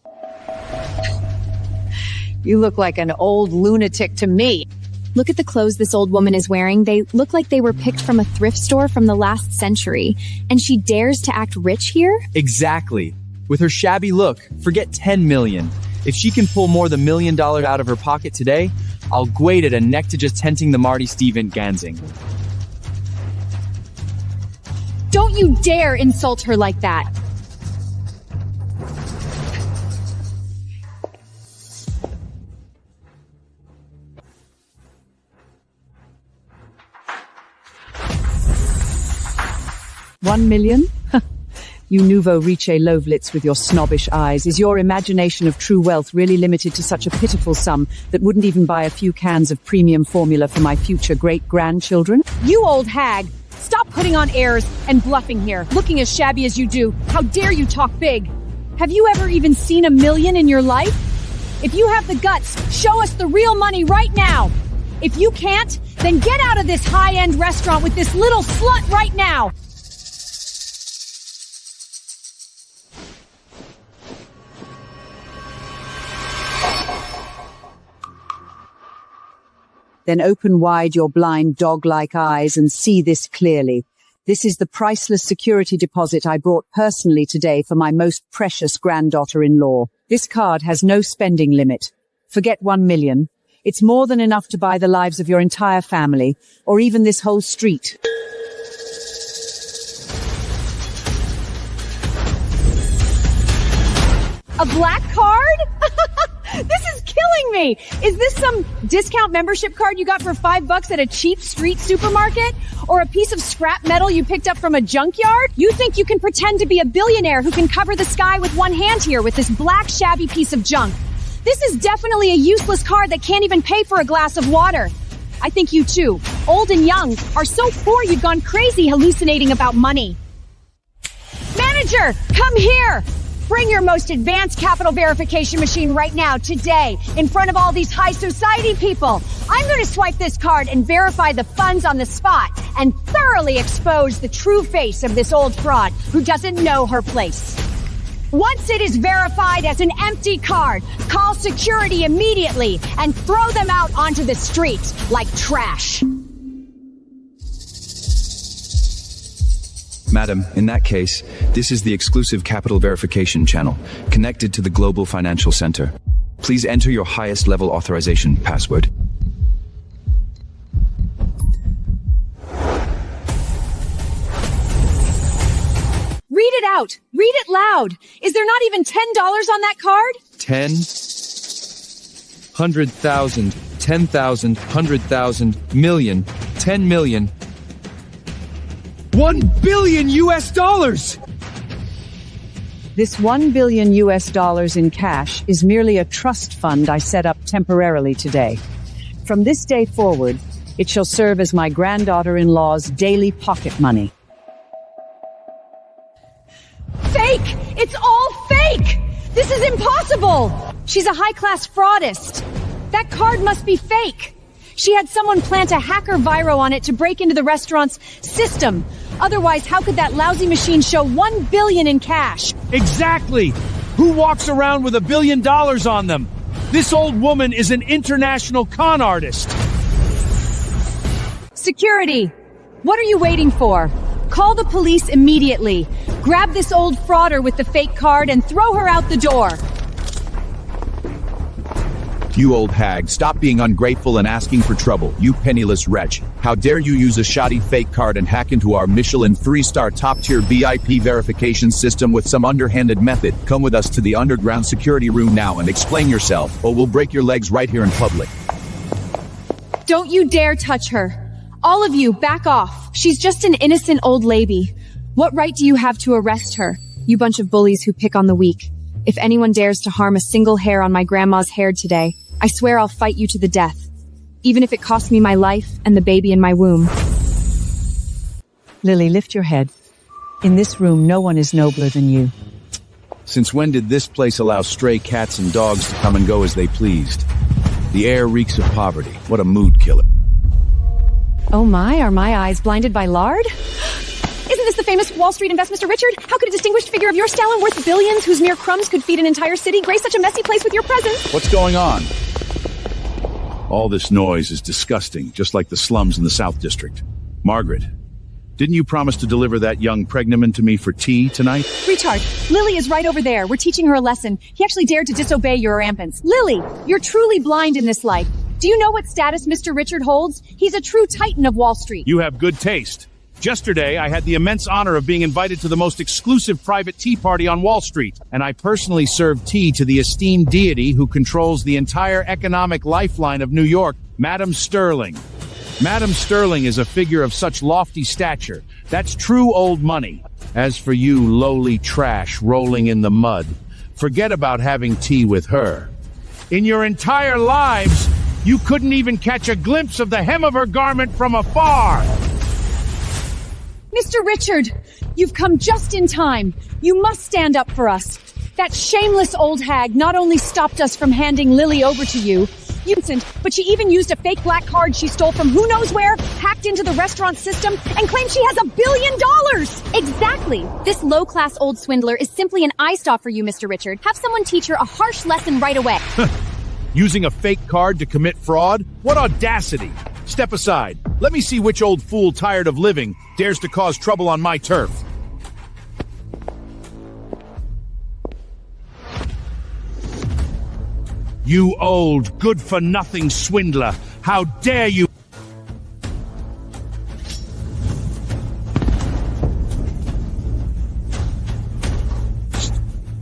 S18: You look like an old lunatic to me.
S1: Look at the clothes this old woman is wearing. They look like they were picked from a thrift store from the last century. And she dares to act rich here?
S10: Exactly. With her shabby look, forget 10 million. If she can pull more than $1 million out of her pocket today, I'll gwade it a neck to just tenting the Marty Steven Gansing.
S1: Don't you dare insult her like that.
S18: $1 million? You nouveau riche Lovlitz with your snobbish eyes. Is your imagination of true wealth really limited to such a pitiful sum that wouldn't even buy a few cans of premium formula for my future great-grandchildren?
S1: You old hag! Stop putting on airs and bluffing here, looking as shabby as you do. How dare you talk big? Have you ever even seen $1 million in your life? If you have the guts, show us the real money right now. If you can't, then get out of this high-end restaurant with this little slut right now.
S18: Then open wide your blind dog-like eyes and see this clearly. This is the priceless security deposit I brought personally today for my most precious granddaughter-in-law. This card has no spending limit. Forget 1 million. It's more than enough to buy the lives of your entire family, or even this whole street.
S1: A black card? This is killing me! Is this some discount membership card you got for $5 at a cheap street supermarket? Or a piece of scrap metal you picked up from a junkyard? You think you can pretend to be a billionaire who can cover the sky with one hand here with this black shabby piece of junk? This is definitely a useless card that can't even pay for a glass of water. I think you too, old and young, are so poor you've gone crazy hallucinating about money. Manager, come here! Bring your most advanced capital verification machine right now, today, in front of all these high society people. I'm going to swipe this card and verify the funds on the spot and thoroughly expose the true face of this old fraud who doesn't know her place. Once it is verified as an empty card, call security immediately and throw them out onto the street like trash.
S3: Madam, in that case, this is the exclusive capital verification channel, connected to the Global Financial Center. Please enter your highest level authorization password.
S1: Read it out! Read it loud! Is there not even $10 on that card?
S15: 10, 100,000, 10,000, 100,000, million, 10 million.
S6: 1 billion US dollars!
S18: This $1 billion US in cash is merely a trust fund I set up temporarily today. From this day forward, it shall serve as my granddaughter-in-law's daily pocket money.
S1: Fake! It's all fake! This is impossible! She's a high-class fraudist. That card must be fake. She had someone plant a hacker viro on it to break into the restaurant's system. Otherwise, how could that lousy machine show 1 billion in cash?
S6: Exactly! Who walks around with $1 billion on them? This old woman is an international con artist.
S1: Security! What are you waiting for? Call the police immediately. Grab this old frauder with the fake card and throw her out the door.
S3: You old hag, stop being ungrateful and asking for trouble, you penniless wretch. How dare you use a shoddy fake card and hack into our Michelin 3-star top-tier VIP verification system with some underhanded method? Come with us to the underground security room now and explain yourself, or we'll break your legs right here in public.
S1: Don't you dare touch her. All of you, back off. She's just an innocent old lady. What right do you have to arrest her? You bunch of bullies who pick on the weak. If anyone dares to harm a single hair on my grandma's hair today, I swear I'll fight you to the death. Even if it costs me my life and the baby in my womb.
S18: Lily, lift your head. In this room, no one is nobler than you.
S3: Since when did this place allow stray cats and dogs to come and go as they pleased? The air reeks of poverty. What a mood killer.
S19: Oh my, are my eyes blinded by lard? Isn't this the famous Wall Street investor, Mr. Richard? How could a distinguished figure of your stallion worth billions, whose mere crumbs could feed an entire city, grace such a messy place with your presence?
S3: What's going on? All this noise is disgusting, just like the slums in the South District. Margaret, didn't you promise to deliver that young pregnant to me for tea tonight?
S19: Retard, Lily is right over there. We're teaching her a lesson. He actually dared to disobey your rampants. Lily, you're truly blind in this life. Do you know what status Mr. Richard holds? He's a true titan of Wall Street.
S6: You have good taste. Yesterday, I had the immense honor of being invited to the most exclusive private tea party on Wall Street, and I personally served tea to the esteemed deity who controls the entire economic lifeline of New York, Madam Sterling. Madam Sterling is a figure of such lofty stature. That's true old money. As for you lowly trash rolling in the mud, forget about having tea with her. In your entire lives, you couldn't even catch a glimpse of the hem of her garment from afar.
S19: Mr. Richard, you've come just in time. You must stand up for us. That shameless old hag not only stopped us from handing Lily over to you, but she even used a fake black card she stole from who knows where, hacked into the restaurant system, and claimed she has $1 billion!
S1: Exactly! This low-class old swindler is simply an eyesore for you, Mr. Richard. Have someone teach her a harsh lesson right away.
S6: Using a fake card to commit fraud? What audacity! Step aside. Let me see which old fool tired of living dares to cause trouble on my turf. You old, good-for-nothing swindler! How dare you!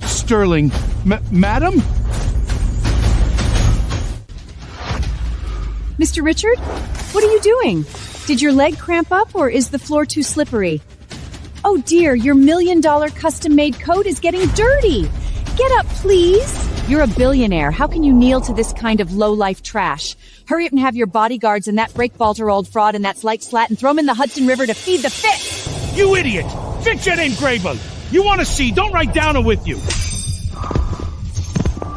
S6: Sterling, madam?
S19: Mr. Richard, what are you doing? Did your leg cramp up or is the floor too slippery? Oh dear, your $1 million custom-made coat is getting dirty! Get up, please! You're a billionaire. How can you kneel to this kind of low-life trash? Hurry up and have your bodyguards and that breakbalter old fraud and that slight slat and throw him in the Hudson River to feed the fish!
S6: You idiot! Fix that engraver! You want to see, don't write down it with you!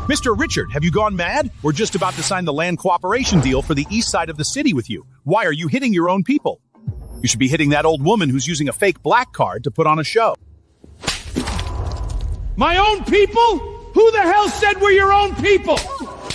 S6: Mr. Richard, have you gone mad? We're just about to sign the land cooperation deal for the east side of the city with you. Why are you hitting your own people? You should be hitting that old woman who's using a fake black card to put on a show. My own people? Who the hell said we're your own people?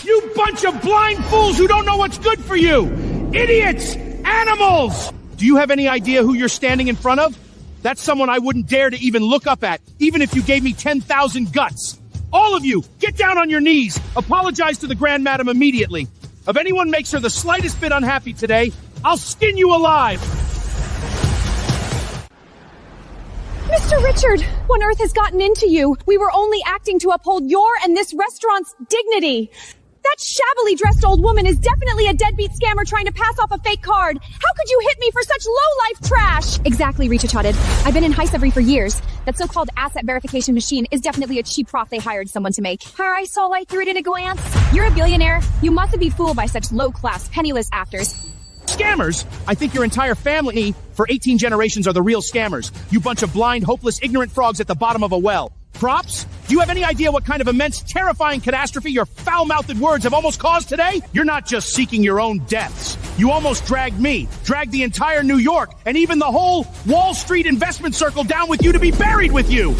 S6: You bunch of blind fools who don't know what's good for you! Idiots! Animals! Do you have any idea who you're standing in front of? That's someone I wouldn't dare to even look up at, even if you gave me 10,000 guts. All of you, get down on your knees. Apologize to the Grand Madam immediately. If anyone makes her the slightest bit unhappy today, I'll skin you alive.
S19: Mr. Richard, what on earth has gotten into you? We were only acting to uphold your and this restaurant's dignity. That shabbily dressed old woman is definitely a deadbeat scammer trying to pass off a fake card. How could you hit me for such low-life trash?
S1: Exactly, Retarded. I've been in High for years. That so-called asset verification machine is definitely a cheap prof they hired someone to make. I saw right through it in a glance. You're a billionaire. You mustn't be fooled by such low-class, penniless actors.
S6: Scammers? I think your entire family for 18 generations are the real scammers. You bunch of blind, hopeless, ignorant frogs at the bottom of a well. Props? Do you have any idea what kind of immense, terrifying catastrophe your foul-mouthed words have almost caused today? You're not just seeking your own deaths. You almost dragged me, dragged the entire New York, and even the whole Wall Street investment circle down with you to be buried with you!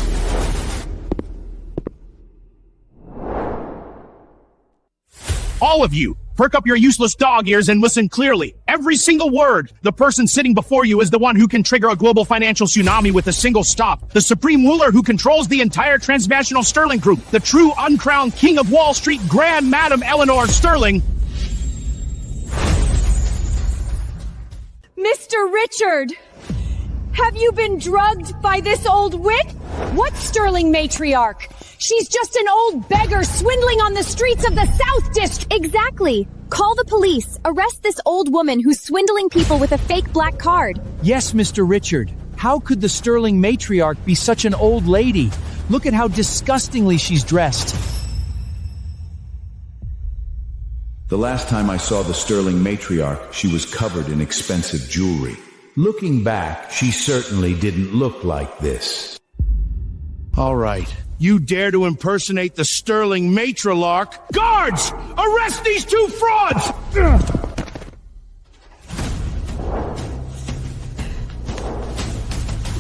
S6: All of you, perk up your useless dog ears and listen clearly. Every single word. The person sitting before you is the one who can trigger a global financial tsunami with a single stop. The supreme ruler who controls the entire transnational Sterling Group. The true uncrowned king of Wall Street, Grand Madam Eleanor Sterling.
S19: Mr. Richard! Have you been drugged by this old wit? What Sterling matriarch? She's just an old beggar swindling on the streets of the South District.
S1: Exactly. Call the police. Arrest this old woman who's swindling people with a fake black card.
S6: Yes, Mr. Richard. How could the Sterling matriarch be such an old lady? Look at how disgustingly she's dressed.
S3: The last time I saw the Sterling matriarch, she was covered in expensive jewelry. Looking back, she certainly didn't look like this.
S7: All right. You dare to impersonate the Sterling matriarch? Guards! Arrest these two frauds!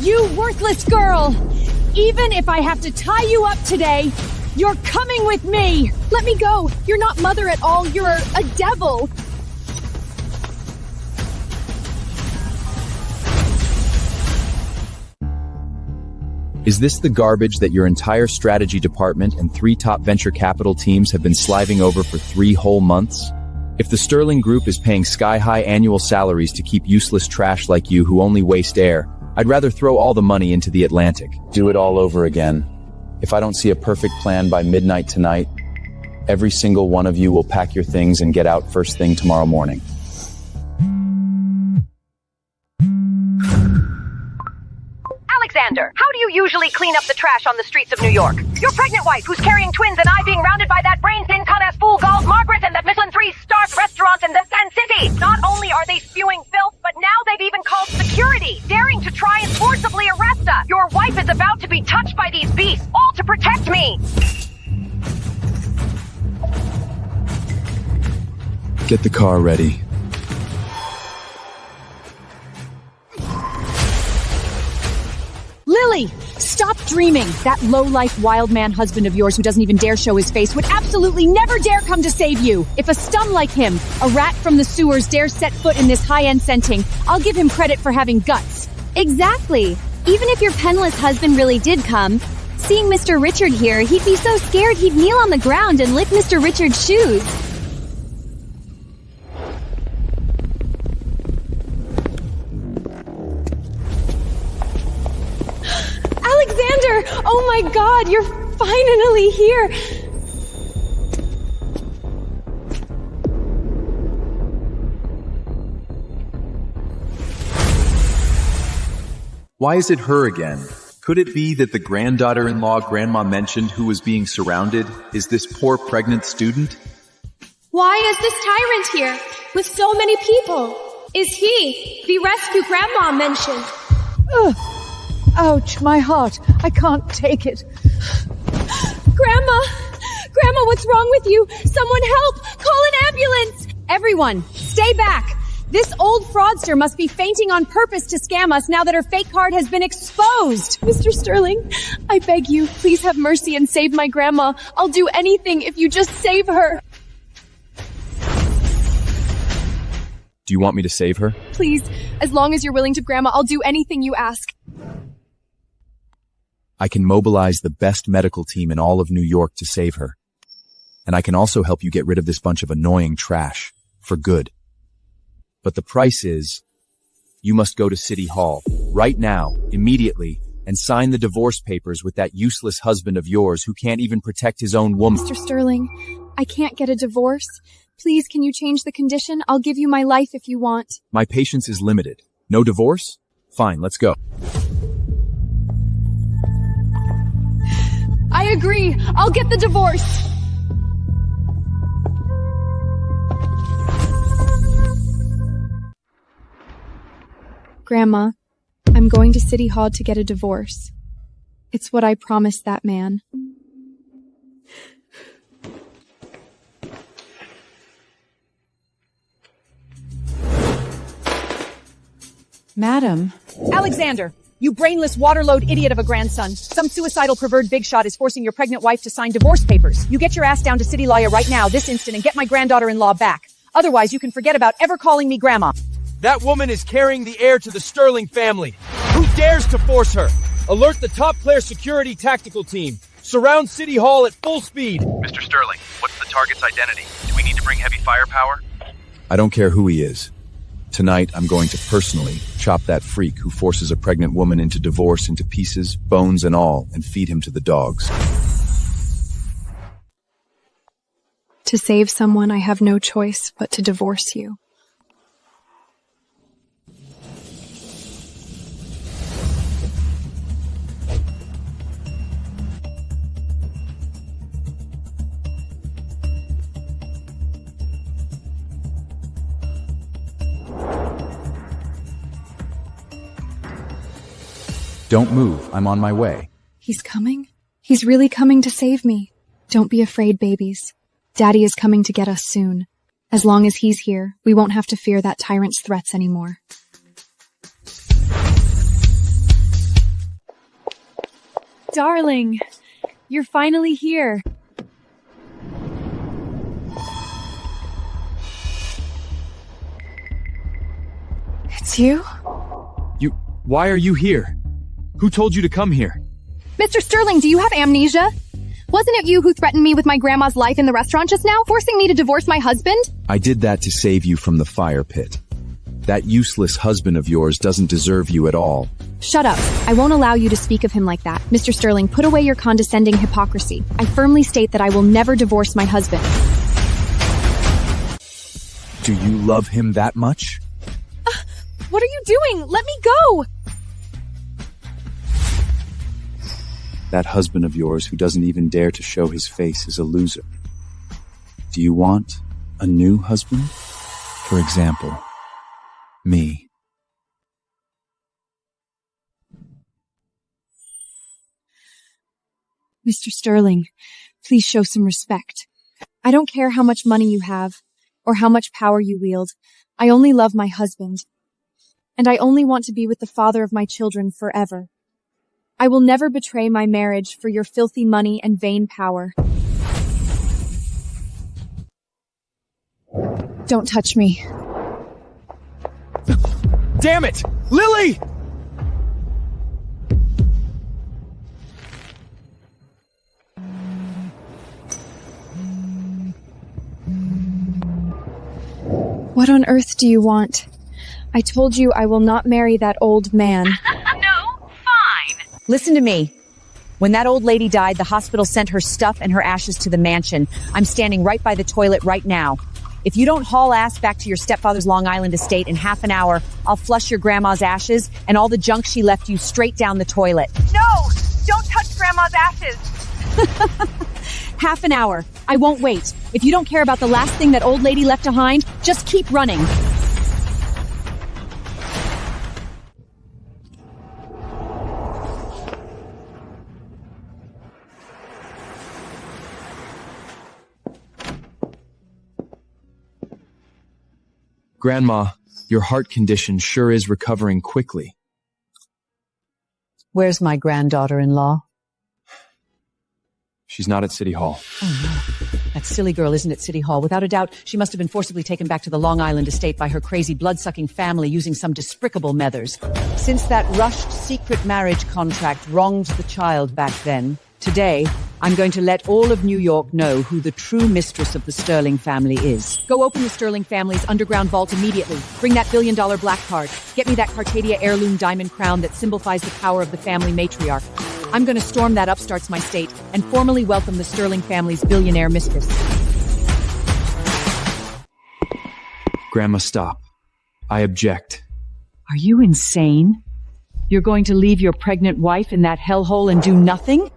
S18: You worthless girl! Even if I have to tie you up today, you're coming with me!
S1: Let me go! You're not mother at all, you're a devil!
S10: Is this the garbage that your entire strategy department and 3 top venture capital teams have been sliving over for 3 whole months? If the Sterling Group is paying sky-high annual salaries to keep useless trash like you who only waste air, I'd rather throw all the money into the Atlantic. Do it all over again. If I don't see a perfect plan by midnight tonight, every single one of you will pack your things and get out first thing tomorrow morning.
S2: Alexander, how do you usually clean up the trash on the streets of New York? Your pregnant wife who's carrying twins and I being rounded by that brain-thin cunt-ass fool Gall's Margaret and that Michelin 3-star restaurant in the Sun City. Not only are they spewing filth, but now they've even called security, daring to try and forcibly arrest us. Your wife is about to be touched by these beasts, all to protect me.
S10: Get the car ready.
S18: Lily, stop dreaming! That low-life wild man husband of yours who doesn't even dare show his face would absolutely never dare come to save you! If a scum like him, a rat from the sewers, dares set foot in this high-end setting, I'll give him credit for having guts.
S5: Exactly. Even if your penniless husband really did come, seeing Mr. Richard here, he'd be so scared he'd kneel on the ground and lick Mr. Richard's shoes.
S9: Alexander! Oh my god, you're finally here!
S10: Why is it her again? Could it be that the granddaughter-in-law Grandma mentioned who was being surrounded is this poor pregnant student?
S8: Why is this tyrant here with so many people? Is he the rescue Grandma mentioned?
S18: Ugh. Ouch, my heart. I can't take it.
S9: Grandma! Grandma, what's wrong with you? Someone help! Call an ambulance!
S18: Everyone, stay back! This old fraudster must be fainting on purpose to scam us now that her fake card has been exposed!
S1: Mr. Sterling, I beg you, please have mercy and save my grandma. I'll do anything if you just save her.
S10: Do you want me to save her?
S1: Please, as long as you're willing to, Grandma, I'll do anything you ask.
S10: I can mobilize the best medical team in all of New York to save her. And I can also help you get rid of this bunch of annoying trash. For good. But the price is, you must go to City Hall, right now, immediately, and sign the divorce papers with that useless husband of yours who can't even protect his own woman.
S1: Mr. Sterling, I can't get a divorce. Please, can you change the condition? I'll give you my life if you want.
S10: My patience is limited. No divorce? Fine, let's go.
S1: I agree. I'll get the divorce. Grandma, I'm going to City Hall to get a divorce. It's what I promised that man.
S18: Madam? Alexander! You brainless, waterload idiot of a grandson. Some suicidal pervert big shot is forcing your pregnant wife to sign divorce papers. You get your ass down to city lawyer right now, this instant, and get my granddaughter-in-law back. Otherwise, you can forget about ever calling me grandma.
S6: That woman is carrying the heir to the Sterling family. Who dares to force her? Alert the Top Claire Security Tactical Team. Surround City Hall at full speed.
S11: Mr. Sterling, what's the target's identity? Do we need to bring heavy firepower?
S10: I don't care who he is. Tonight, I'm going to personally chop that freak who forces a pregnant woman into divorce into pieces, bones and all, and feed him to the dogs.
S1: To save someone, I have no choice but to divorce you.
S10: Don't move. I'm on my way.
S9: He's coming? He's really coming to save me. Don't be afraid, babies. Daddy is coming to get us soon. As long as he's here, we won't have to fear that tyrant's threats anymore. Darling, you're finally here. It's you?
S10: Why are you here? Who told you to come here?
S1: Mr. Sterling, do you have amnesia? Wasn't it you who threatened me with my grandma's life in the restaurant just now, forcing me to divorce my husband?
S10: I did that to save you from the fire pit. That useless husband of yours doesn't deserve you at all.
S1: Shut up. I won't allow you to speak of him like that. Mr. Sterling, put away your condescending hypocrisy. I firmly state that I will never divorce my husband.
S10: Do you love him that much?
S1: What are you doing? Let me go!
S10: That husband of yours who doesn't even dare to show his face is a loser. Do you want a new husband? For example, me.
S9: Mr. Sterling, please show some respect. I don't care how much money you have, or how much power you wield. I only love my husband. And I only want to be with the father of my children forever. I will never betray my marriage for your filthy money and vain power. Don't touch me.
S10: Damn it! Lily!
S9: What on earth do you want? I told you I will not marry that old man.
S2: No, fine. Listen to me. When that old lady died, the hospital sent her stuff and her ashes to the mansion. I'm standing right by the toilet right now. If you don't haul ass back to your stepfather's Long Island estate in half an hour, I'll flush your grandma's ashes and all the junk she left you straight down the toilet.
S13: No! Don't touch Grandma's ashes!
S2: Half an hour. I won't wait. If you don't care about the last thing that old lady left behind, just keep running.
S10: Grandma, your heart condition sure is recovering quickly.
S2: Where's my granddaughter-in-law?
S10: She's not at City Hall.
S2: Oh, no. That silly girl isn't at City Hall. Without a doubt, she must have been forcibly taken back to the Long Island estate by her crazy blood-sucking family using some despicable methers. Since that rushed secret marriage contract wronged the child back then, today, I'm going to let all of New York know who the true mistress of the Sterling family is. Go open the Sterling family's underground vault immediately. Bring that $1 billion black card. Get me that Cartadia heirloom diamond crown that symbolifies the power of the family matriarch. I'm going to storm that upstart's my state and formally welcome the Sterling family's billionaire mistress.
S10: Grandma, stop. I object.
S2: Are you insane? You're going to leave your pregnant wife in that hellhole and do nothing?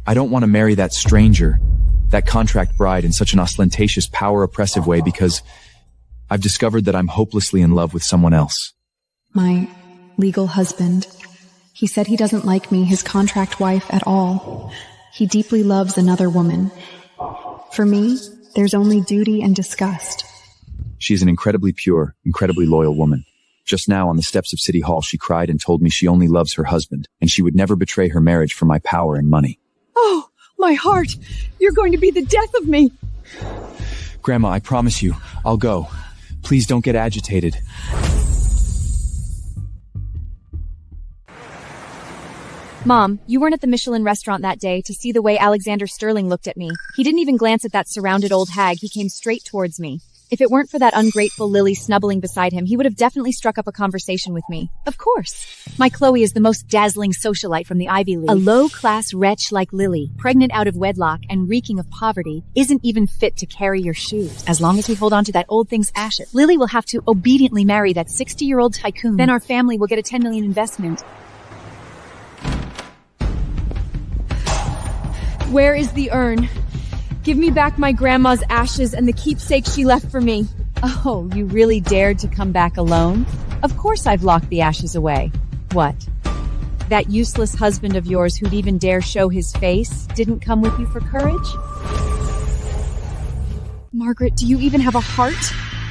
S10: I don't want to marry that stranger, that contract bride in such an ostentatious, power-oppressive way because I've discovered that I'm hopelessly in love with someone else.
S9: My legal husband. He said he doesn't like me, his contract wife, at all. He deeply loves another woman. For me, there's only duty and disgust.
S10: She's an incredibly pure, incredibly loyal woman. Just now on the steps of City Hall, she cried and told me she only loves her husband, and she would never betray her marriage for my power and money.
S2: Oh, my heart! You're going to be the death of me!
S10: Grandma, I promise you, I'll go. Please don't get agitated.
S1: Mom, you weren't at the Michelin restaurant that day to see the way Alexander Sterling looked at me. He didn't even glance at that surrounded old hag. He came straight towards me. If it weren't for that ungrateful Lily snubbling beside him, he would have definitely struck up a conversation with me. Of course. My Chloe is the most dazzling socialite from the Ivy League. A low-class wretch like Lily, pregnant out of wedlock and reeking of poverty, isn't even fit to carry your shoes. As long as we hold on to that old thing's ashes, Lily will have to obediently marry that 60-year-old tycoon. Then our family will get a $10 million investment. Where is the urn? Give me back my grandma's ashes and the keepsake she left for me.
S2: Oh, you really dared to come back alone? Of course I've locked the ashes away. What?
S1: That useless husband of yours who'd even dare show his face didn't come with you for courage?
S9: Margaret, do you even have a heart?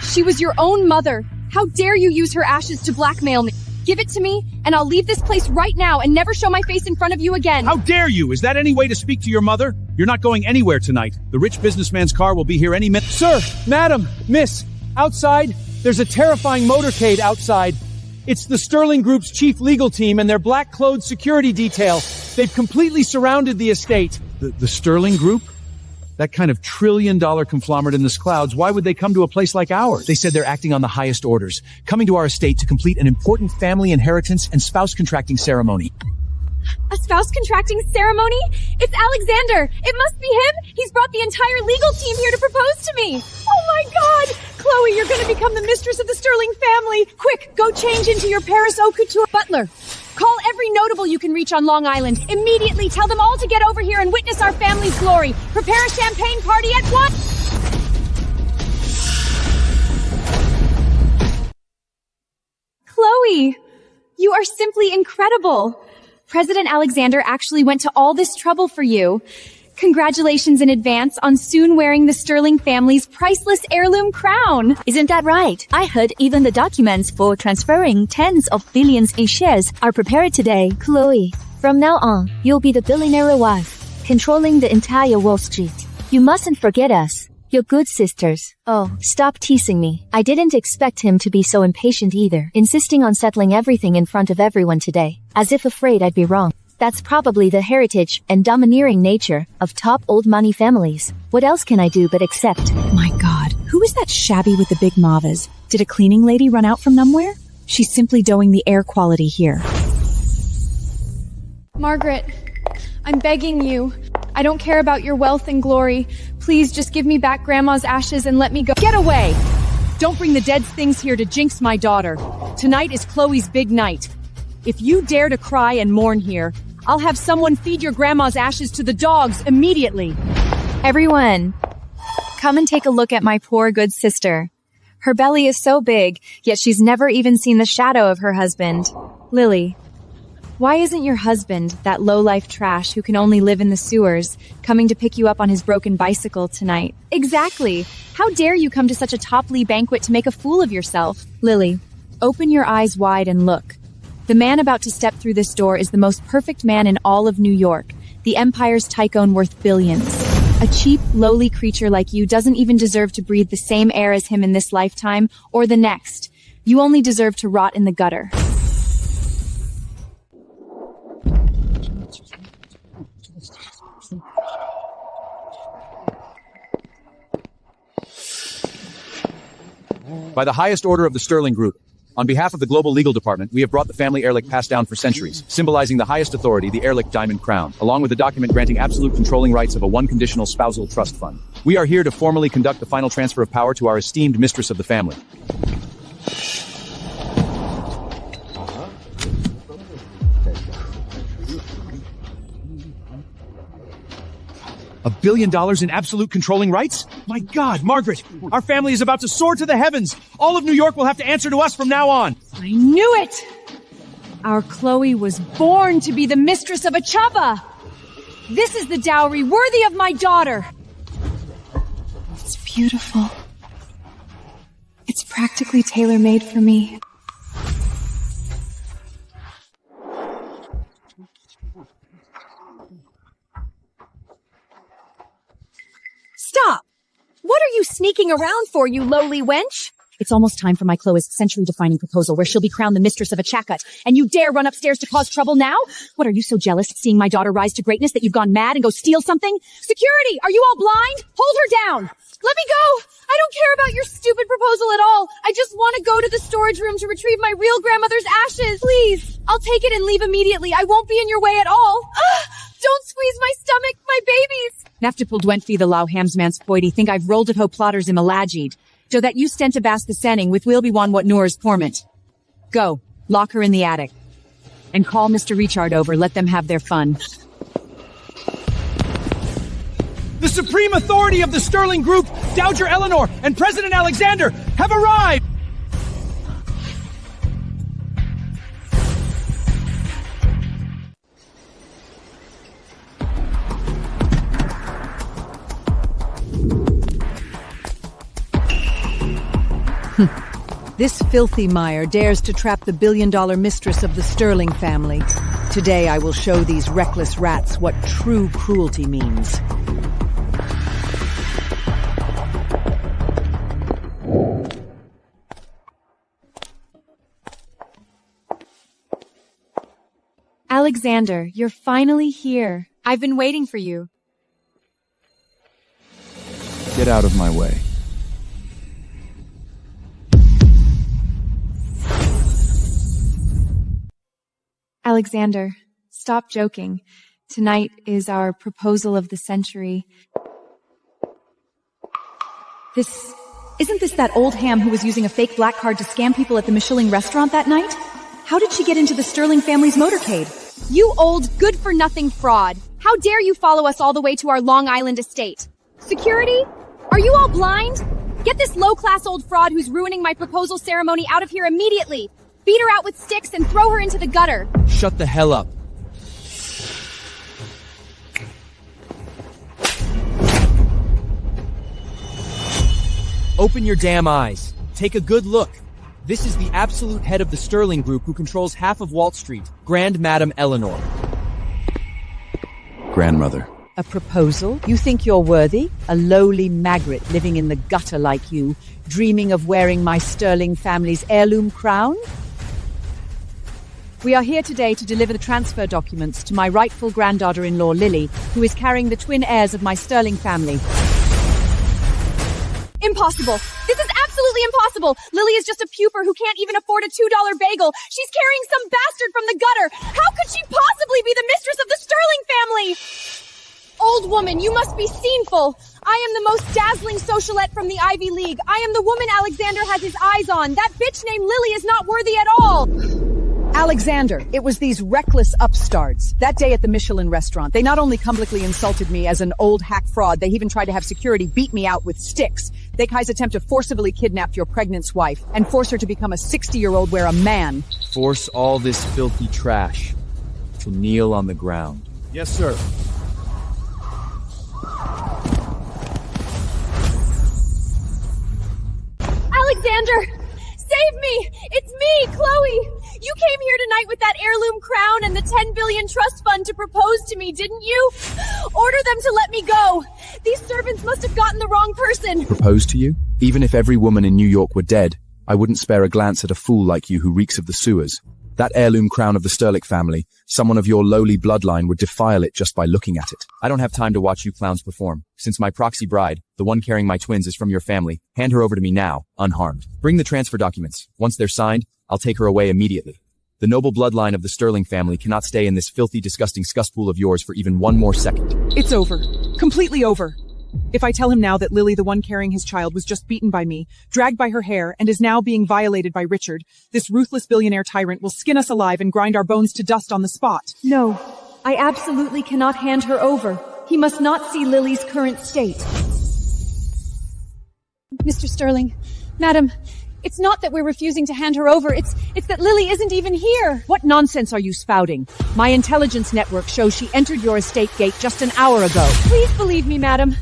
S9: She was your own mother. How dare you use her ashes to blackmail me? Give it to me, and I'll leave this place right now and never show my face in front of you again.
S6: How dare you? Is that any way to speak to your mother? You're not going anywhere tonight. The rich businessman's car will be here any minute.
S15: Sir, madam, miss, outside, there's a terrifying motorcade outside. It's the Sterling Group's chief legal team and their black-clothed security detail. They've completely surrounded the estate.
S6: The Sterling Group? That kind of trillion-dollar conglomerate in the clouds, why would they come to a place like ours?
S10: They said they're acting on the highest orders, coming to our estate to complete an important family inheritance and spouse contracting ceremony.
S9: A spouse contracting ceremony? It's Alexander! It must be him! He's brought the entire legal team here to propose to me! Oh my god! Chloe, you're gonna become the mistress of the Sterling family! Quick, go change into your Paris haute couture butler! Call every notable you can reach on Long Island. Immediately tell them all to get over here and witness our family's glory. Prepare a champagne party at once! Chloe, you are simply incredible. President Alexander actually went to all this trouble for you. Congratulations in advance on soon wearing the Sterling family's priceless heirloom crown.
S4: Isn't that right? I heard even the documents for transferring tens of billions in shares are prepared today. Chloe, from now on, you'll be the billionaire wife, controlling the entire Wall Street. You mustn't forget us. Your good sisters. Oh, stop teasing me. I didn't expect him to be so impatient either, insisting on settling everything in front of everyone today, as if afraid I'd be wrong. That's probably the heritage and domineering nature of top old money families. What else can I do but accept?
S1: My god, who is that shabby with the big mavas? Did a cleaning lady run out from somewhere? She's simply doing the air quality here.
S9: Margaret, I'm begging you. I don't care about your wealth and glory. Please just give me back Grandma's ashes and let me go.
S18: Get away! Don't bring the dead things here to jinx my daughter. Tonight is Chloe's big night. If you dare to cry and mourn here, I'll have someone feed your grandma's ashes to the dogs immediately.
S1: Everyone, come and take a look at my poor good sister. Her belly is so big, yet she's never even seen the shadow of her husband. Lily, why isn't your husband, that low-life trash who can only live in the sewers, coming to pick you up on his broken bicycle tonight? Exactly. How dare you come to such a top-lee banquet to make a fool of yourself? Lily, open your eyes wide and look. The man about to step through this door is the most perfect man in all of New York, the empire's tycoon worth billions. A cheap, lowly creature like you doesn't even deserve to breathe the same air as him in this lifetime or the next. You only deserve to rot in the gutter.
S10: By the highest order of the Sterling Group, on behalf of the Global Legal Department, we have brought the family Ehrlich passed down for centuries, symbolizing the highest authority, the Ehrlich Diamond Crown, along with a document granting absolute controlling rights of a one-conditional spousal trust fund. We are here to formally conduct the final transfer of power to our esteemed mistress of the family.
S6: $1 billion in absolute controlling rights? My God, Margaret, our family is about to soar to the heavens. All of New York will have to answer to us from now on.
S18: I knew it! Our Chloe was born to be the mistress of a chava. This is the dowry worthy of my daughter.
S9: It's beautiful. It's practically tailor-made for me.
S18: Stop! What are you sneaking around for, you lowly wench? It's almost time for my Chloe's century-defining proposal where she'll be crowned the mistress of a chacut, and you dare run upstairs to cause trouble now? What, are you so jealous seeing my daughter rise to greatness that you've gone mad and go steal something? Security! Are you all blind? Hold her down!
S9: Let me go! I don't care about your stupid proposal at all. I just want to go to the storage room to retrieve my real grandmother's ashes. Please, I'll take it and leave immediately. I won't be in your way at all. Don't squeeze my stomach, my babies!
S18: Naftipul dwent fi the lau hamsmans foidi think I've rolled at ho plotters im alagid. So that you stand to bask the senning with will be one what Noor's porment. Go, lock her in the attic. And call Mr. Richard over, let them have their fun.
S6: The supreme authority of the Sterling Group, Dowager Eleanor, and President Alexander have arrived!
S2: This filthy Meyer dares to trap the billion-dollar mistress of the Sterling family. Today I will show these reckless rats what true cruelty means.
S9: Alexander, you're finally here. I've been waiting for you.
S10: Get out of my way.
S9: Alexander, stop joking. Tonight is our proposal of the century.
S19: Isn't this that old ham who was using a fake black card to scam people at the Michelin restaurant that night? How did she get into the Sterling family's motorcade?
S8: You old, good-for-nothing fraud. How dare you follow us all the way to our Long Island estate? Security? Are you all blind? Get this low-class old fraud who's ruining my proposal ceremony out of here immediately. Beat her out with sticks and throw her into the gutter.
S15: Shut the hell up. Open your damn eyes. Take a good look. This is the absolute head of the Sterling Group who controls half of Wall Street, Grand Madam Eleanor.
S10: Grandmother.
S2: A proposal? You think you're worthy? A lowly maggot living in the gutter like you, dreaming of wearing my Sterling family's heirloom crown? We are here today to deliver the transfer documents to my rightful granddaughter-in-law, Lily, who is carrying the twin heirs of my Sterling family.
S8: Impossible. This is absolutely impossible. Lily is just a puper who can't even afford a $2 bagel. She's carrying some bastard from the gutter. How could she possibly be the mistress of the Sterling family? Old woman, you must be sceneful. I am the most dazzling socialette from the Ivy League. I am the woman Alexander has his eyes on. That bitch named Lily is not worthy at all.
S2: Alexander, it was these reckless upstarts. That day at the Michelin restaurant, they not only publicly insulted me as an old hack fraud, they even tried to have security beat me out with sticks. They guys attempt to forcibly kidnap your pregnant wife and force her to become a 60-year-old where a man.
S10: Force all this filthy trash to kneel on the ground.
S15: Yes, sir.
S8: Alexander! Save me! It's me, Chloe! You came here tonight with that heirloom crown and the 10 billion trust fund to propose to me, didn't you? Order them to let me go! These servants must have gotten the wrong person!
S10: Propose to you? Even if every woman in New York were dead, I wouldn't spare a glance at a fool like you who reeks of the sewers. That heirloom crown of the Sterling family, someone of your lowly bloodline would defile it just by looking at it. I don't have time to watch you clowns perform. Since my proxy bride, the one carrying my twins, is from your family, hand her over to me now, unharmed. Bring the transfer documents. Once they're signed, I'll take her away immediately. The noble bloodline of the Sterling family cannot stay in this filthy, disgusting cesspool of yours for even one more second.
S14: It's over. Completely over. If I tell him now that Lily, the one carrying his child, was just beaten by me, dragged by her hair, and is now being violated by Richard, this ruthless billionaire tyrant will skin us alive and grind our bones to dust on the spot.
S19: No, I absolutely cannot hand her over. He must not see Lily's current state.
S8: Mr. Sterling, Madam, it's not that we're refusing to hand her over, it's that Lily isn't even here.
S2: What nonsense are you spouting? My intelligence network shows she entered your estate gate just an hour ago.
S8: Please believe me, Madam.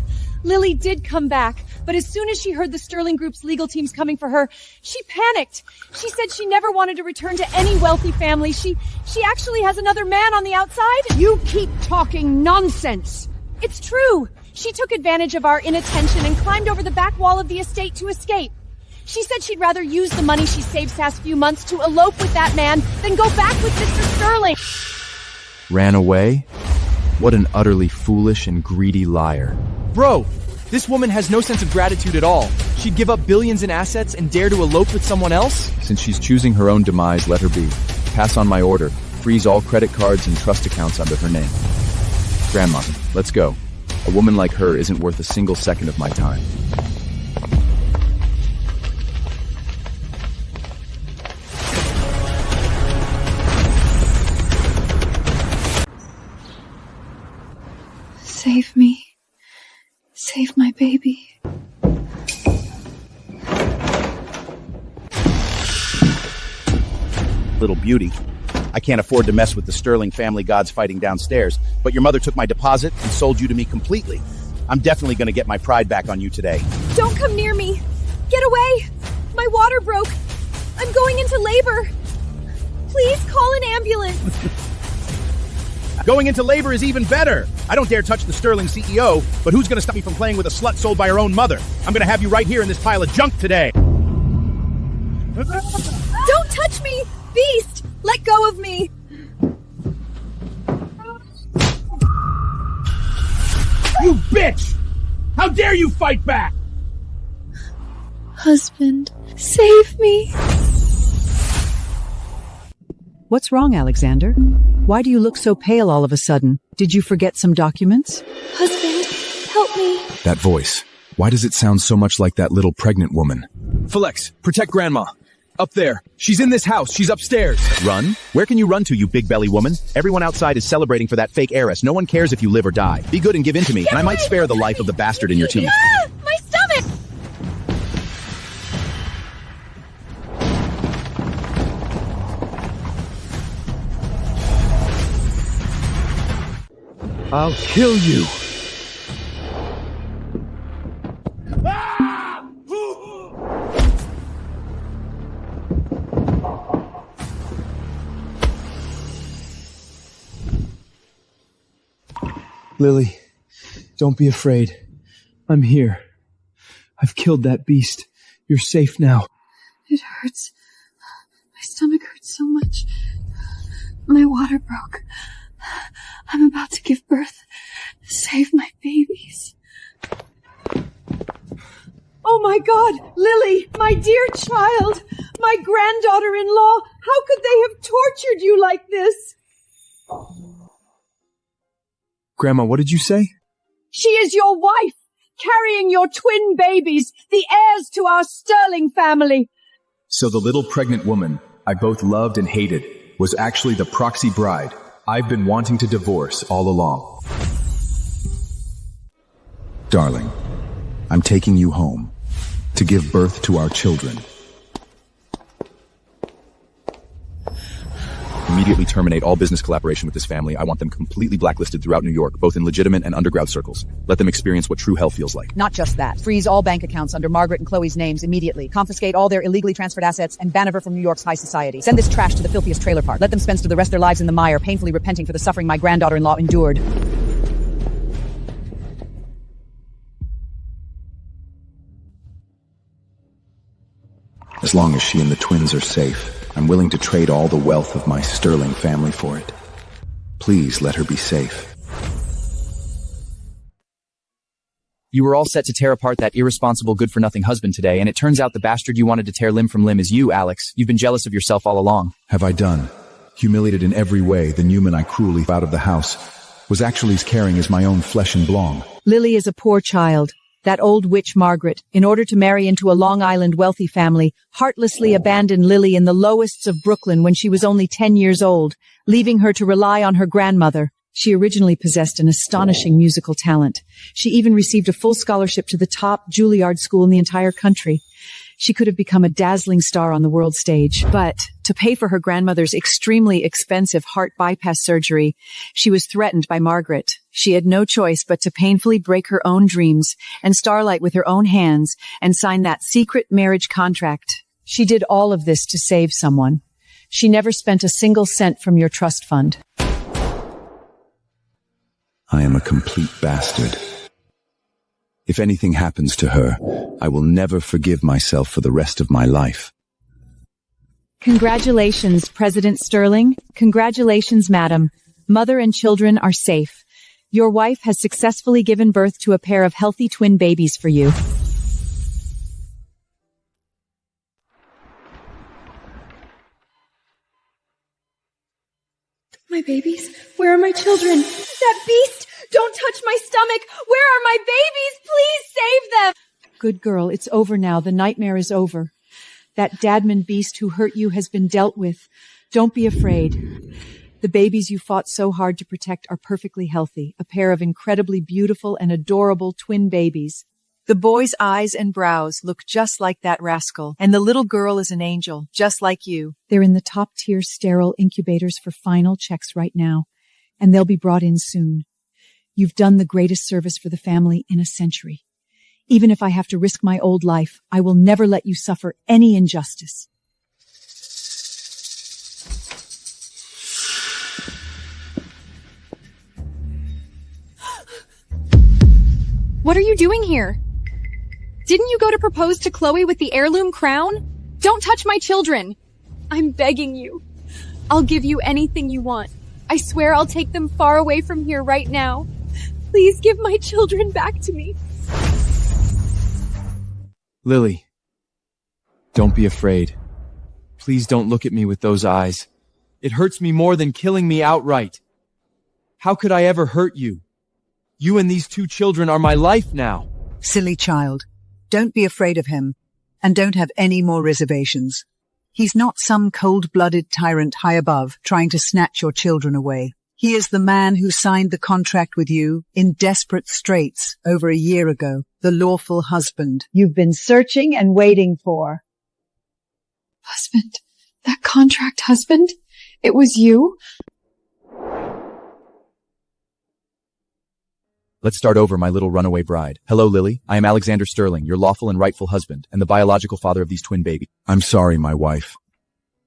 S8: Lily did come back, but as soon as she heard the Sterling Group's legal team's coming for her, she panicked. She said she never wanted to return to any wealthy family. She actually has another man on the outside.
S2: You keep talking nonsense.
S8: It's true. She took advantage of our inattention and climbed over the back wall of the estate to escape. She said she'd rather use the money she saved past few months to elope with that man than go back with Mr. Sterling.
S10: Ran away? What an utterly foolish and greedy liar.
S15: Bro, this woman has no sense of gratitude at all. She'd give up billions in assets and dare to elope with someone else?
S10: Since she's choosing her own demise, let her be. Pass on my order. Freeze all credit cards and trust accounts under her name. Grandma, let's go. A woman like her isn't worth a single second of my time.
S9: Save me. Save my baby.
S16: Little beauty. I can't afford to mess with the Sterling family gods fighting downstairs, but your mother took my deposit and sold you to me completely. I'm definitely going to get my pride back on you today.
S8: Don't come near me. Get away. My water broke. I'm going into labor. Please call an ambulance.
S16: Going into labor is even better. I don't dare touch the Sterling CEO, but who's going to stop me from playing with a slut sold by her own mother? I'm going to have you right here in this pile of junk today.
S8: Don't touch me, beast! Let go of me.
S7: You bitch! How dare you fight back?
S9: Husband, save me.
S18: What's wrong, Alexander? Why do you look so pale all of a sudden? Did you forget some documents?
S9: Husband, help me.
S10: That voice. Why does it sound so much like that little pregnant woman? Felix, protect Grandma. Up there. She's in this house. She's upstairs.
S16: Run? Where can you run to, you big belly woman? Everyone outside is celebrating for that fake heiress. No one cares if you live or die. Be good and give in to me, and I might spare the life of the bastard in your teeth.
S8: Ah, my stomach!
S7: I'll kill you.
S6: Lily, don't be afraid. I'm here. I've killed that beast. You're safe now.
S9: It hurts. My stomach hurts so much. My water broke. I'm about to give birth. Save my babies.
S14: Oh my God, Lily, my dear child, my granddaughter-in-law, how could they have tortured you like this?
S10: Grandma, what did you say?
S14: She is your wife, carrying your twin babies, the heirs to our Sterling family.
S3: So the little pregnant woman I both loved and hated was actually the proxy bride I've been wanting to divorce all along. Darling, I'm taking you home to give birth to our children.
S10: Immediately terminate all business collaboration with this family. I want them completely blacklisted throughout New York, both in legitimate and underground circles. Let them experience what true hell feels like.
S18: Not just that. Freeze all bank accounts under Margaret and Chloe's names immediately. Confiscate all their illegally transferred assets and ban her from New York's high society. Send this trash to the filthiest trailer park. Let them spend the rest of their lives in the mire, painfully repenting for the suffering my granddaughter-in-law endured.
S3: As long as she and the twins are safe, I'm willing to trade all the wealth of my Sterling family for it. Please let her be safe.
S10: You were all set to tear apart that irresponsible, good-for-nothing husband today, and it turns out the bastard you wanted to tear limb from limb is you, Alex. You've been jealous of yourself all along.
S3: Have I done? Humiliated in every way, the Newman I cruelly out of the house was actually as caring as my own flesh and blanc.
S18: Lily is a poor child. That old witch Margaret, in order to marry into a Long Island wealthy family, heartlessly abandoned Lily in the lowests of Brooklyn when she was only 10 years old, leaving her to rely on her grandmother. She originally possessed an astonishing musical talent. She even received a full scholarship to the top Juilliard school in the entire country. She could have become a dazzling star on the world stage. But to pay for her grandmother's extremely expensive heart bypass surgery, she was threatened by Margaret. She had no choice but to painfully break her own dreams and starlight with her own hands and sign that secret marriage contract. She did all of this to save someone. She never spent a single cent from your trust fund.
S3: I am a complete bastard. If anything happens to her, I will never forgive myself for the rest of my life.
S19: Congratulations, President Sterling. Congratulations, Madam. Mother and children are safe. Your wife has successfully given birth to a pair of healthy twin babies for you.
S9: My babies? Where are my children?
S8: That beast! Don't touch my stomach! Where are my babies? Please save them!
S18: Good girl, it's over now. The nightmare is over. That Dadman beast who hurt you has been dealt with. Don't be afraid. The babies you fought so hard to protect are perfectly healthy. A pair of incredibly beautiful and adorable twin babies. The boy's eyes and brows look just like that rascal, and the little girl is an angel, just like you. They're in the top-tier sterile incubators for final checks right now, and they'll be brought in soon. You've done the greatest service for the family in a century. Even if I have to risk my old life, I will never let you suffer any injustice.
S8: What are you doing here? Didn't you go to propose to Chloe with the heirloom crown? Don't touch my children! I'm begging you. I'll give you anything you want. I swear I'll take them far away from here right now. Please give my children back to me.
S10: Lily, don't be afraid. Please don't look at me with those eyes. It hurts me more than killing me outright. How could I ever hurt you? You and these 2 children are my life now.
S12: Silly child. Don't be afraid of him, and don't have any more reservations. He's not some cold-blooded tyrant high above trying to snatch your children away. He is the man who signed the contract with you in desperate straits over a year ago, the lawful husband you've been searching and waiting for.
S9: Husband? That contract husband? It was you?
S10: Let's start over, my little runaway bride. Hello, Lily. I am Alexander Sterling, your lawful and rightful husband, and the biological father of these twin babies.
S3: I'm sorry, my wife.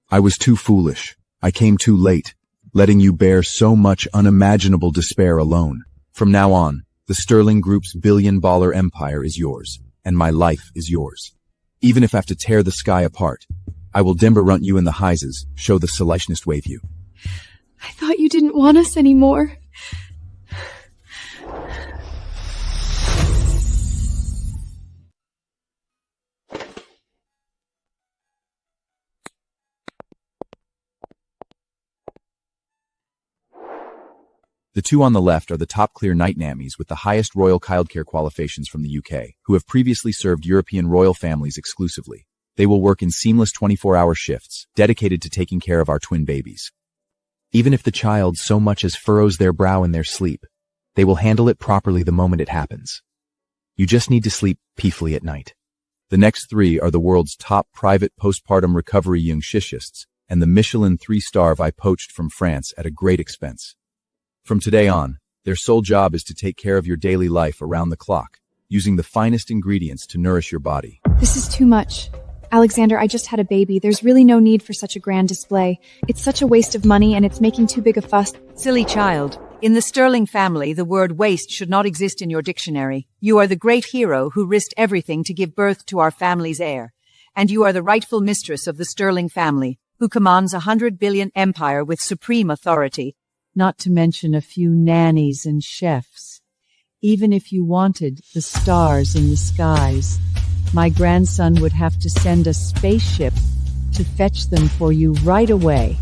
S3: I was too foolish. I came too late, letting you bear so much unimaginable despair alone.
S10: From now on, the Sterling Group's billion-baller empire is yours, and my life is yours. Even if I have to tear the sky apart, I will dimber-runt you in the Heises, show the Seletionist wave you.
S9: I thought you didn't want us anymore.
S10: The 2 on the left are the top clear night nannies with the highest royal childcare qualifications from the UK, who have previously served European royal families exclusively. They will work in seamless 24-hour shifts, dedicated to taking care of our twin babies. Even if the child so much as furrows their brow in their sleep, they will handle it properly the moment it happens. You just need to sleep peacefully at night. The next 3 are the world's top private postpartum recovery young shishists, and the Michelin 3-star I poached from France at a great expense. From today on, their sole job is to take care of your daily life around the clock, using the finest ingredients to nourish your body.
S9: This is too much. Alexander, I just had a baby. There's really no need for such a grand display. It's such a waste of money and it's making too big a fuss.
S18: Silly child. In the Sterling family, the word waste should not exist in your dictionary. You are the great hero who risked everything to give birth to our family's heir. And you are the rightful mistress of the Sterling family, who commands a 100 billion empire with supreme authority. Not to mention a few nannies and chefs. Even if you wanted the stars in the skies, my grandson would have to send a spaceship to fetch them for you right away.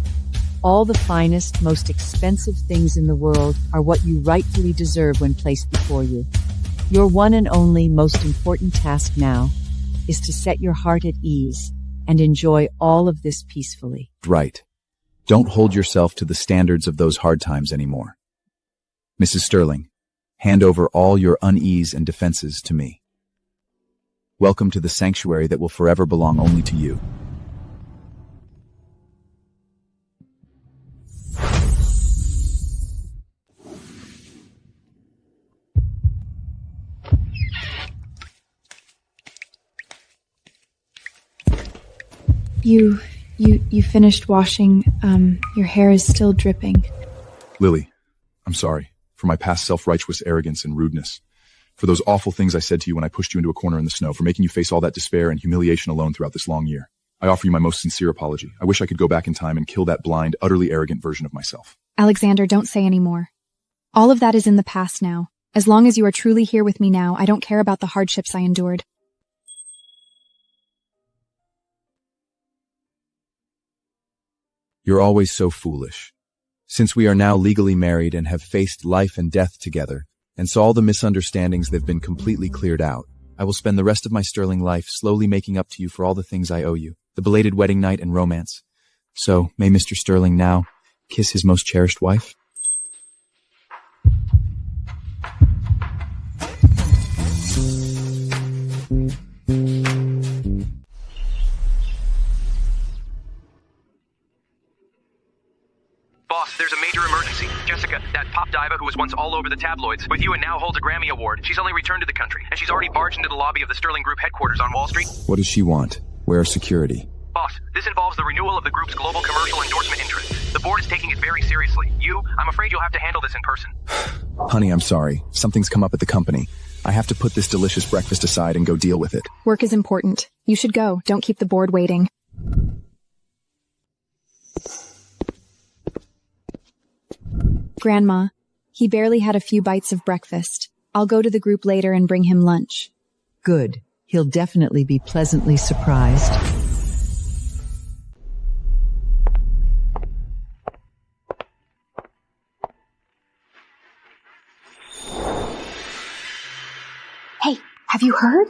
S18: All the finest, most expensive things in the world are what you rightfully deserve when placed before you. Your one and only most important task now is to set your heart at ease and enjoy all of this peacefully.
S10: Right. Don't hold yourself to the standards of those hard times anymore. Mrs. Sterling, hand over all your unease and defenses to me. Welcome to the sanctuary that will forever belong only to you.
S9: You finished washing. Your hair is still dripping.
S3: Lily, I'm sorry for my past self-righteous arrogance and rudeness, for those awful things I said to you when I pushed you into a corner in the snow, for making you face all that despair and humiliation alone throughout this long year. I offer you my most sincere apology. I wish I could go back in time and kill that blind, utterly arrogant version of myself.
S9: Alexander, don't say any more. All of that is in the past now. As long as you are truly here with me now, I don't care about the hardships I endured.
S10: You're always so foolish. Since we are now legally married and have faced life and death together, and so all the misunderstandings they've been completely cleared out, I will spend the rest of my Sterling life slowly making up to you for all the things I owe you, the belated wedding night and romance. So, may Mr. Sterling now kiss his most cherished wife?
S11: Boss, there's a major emergency. Jessica, that pop diva who was once all over the tabloids, with you and now holds a Grammy Award. She's only returned to the country, and she's already barged into the lobby of the Sterling Group headquarters on Wall Street.
S10: What does she want? Where is security?
S11: Boss, this involves the renewal of the group's global commercial endorsement interests. The board is taking it very seriously. I'm afraid you'll have to handle this in person.
S10: Honey, I'm sorry. Something's come up at the company. I have to put this delicious breakfast aside and go deal with it.
S9: Work is important. You should go. Don't keep the board waiting. Grandma, he barely had a few bites of breakfast. I'll go to the group later and bring him lunch.
S12: Good. He'll definitely be pleasantly surprised.
S17: Hey, have you heard?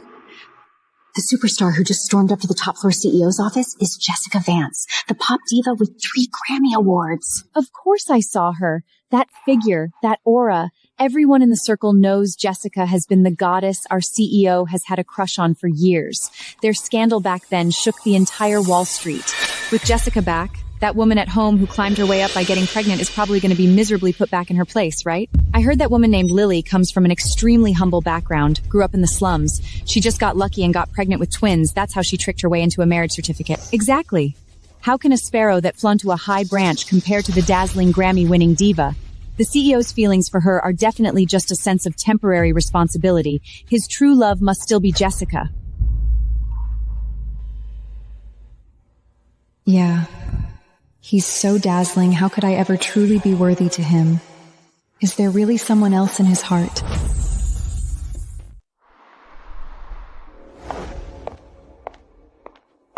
S17: The superstar who just stormed up to the top floor CEO's office is Jessica Vance, the pop diva with 3 Grammy Awards.
S1: Of course I saw her. That figure, that aura. Everyone in the circle knows Jessica has been the goddess our CEO has had a crush on for years. Their scandal back then shook the entire Wall Street. With Jessica back, that woman at home who climbed her way up by getting pregnant is probably going to be miserably put back in her place, right? I heard that woman named Lily comes from an extremely humble background, grew up in the slums. She just got lucky and got pregnant with twins. That's how she tricked her way into a marriage certificate. Exactly. How can a sparrow that flew to a high branch compare to the dazzling Grammy-winning diva? The CEO's feelings for her are definitely just a sense of temporary responsibility. His true love must still be Jessica.
S9: Yeah. He's so dazzling. How could I ever truly be worthy to him? Is there really someone else in his heart?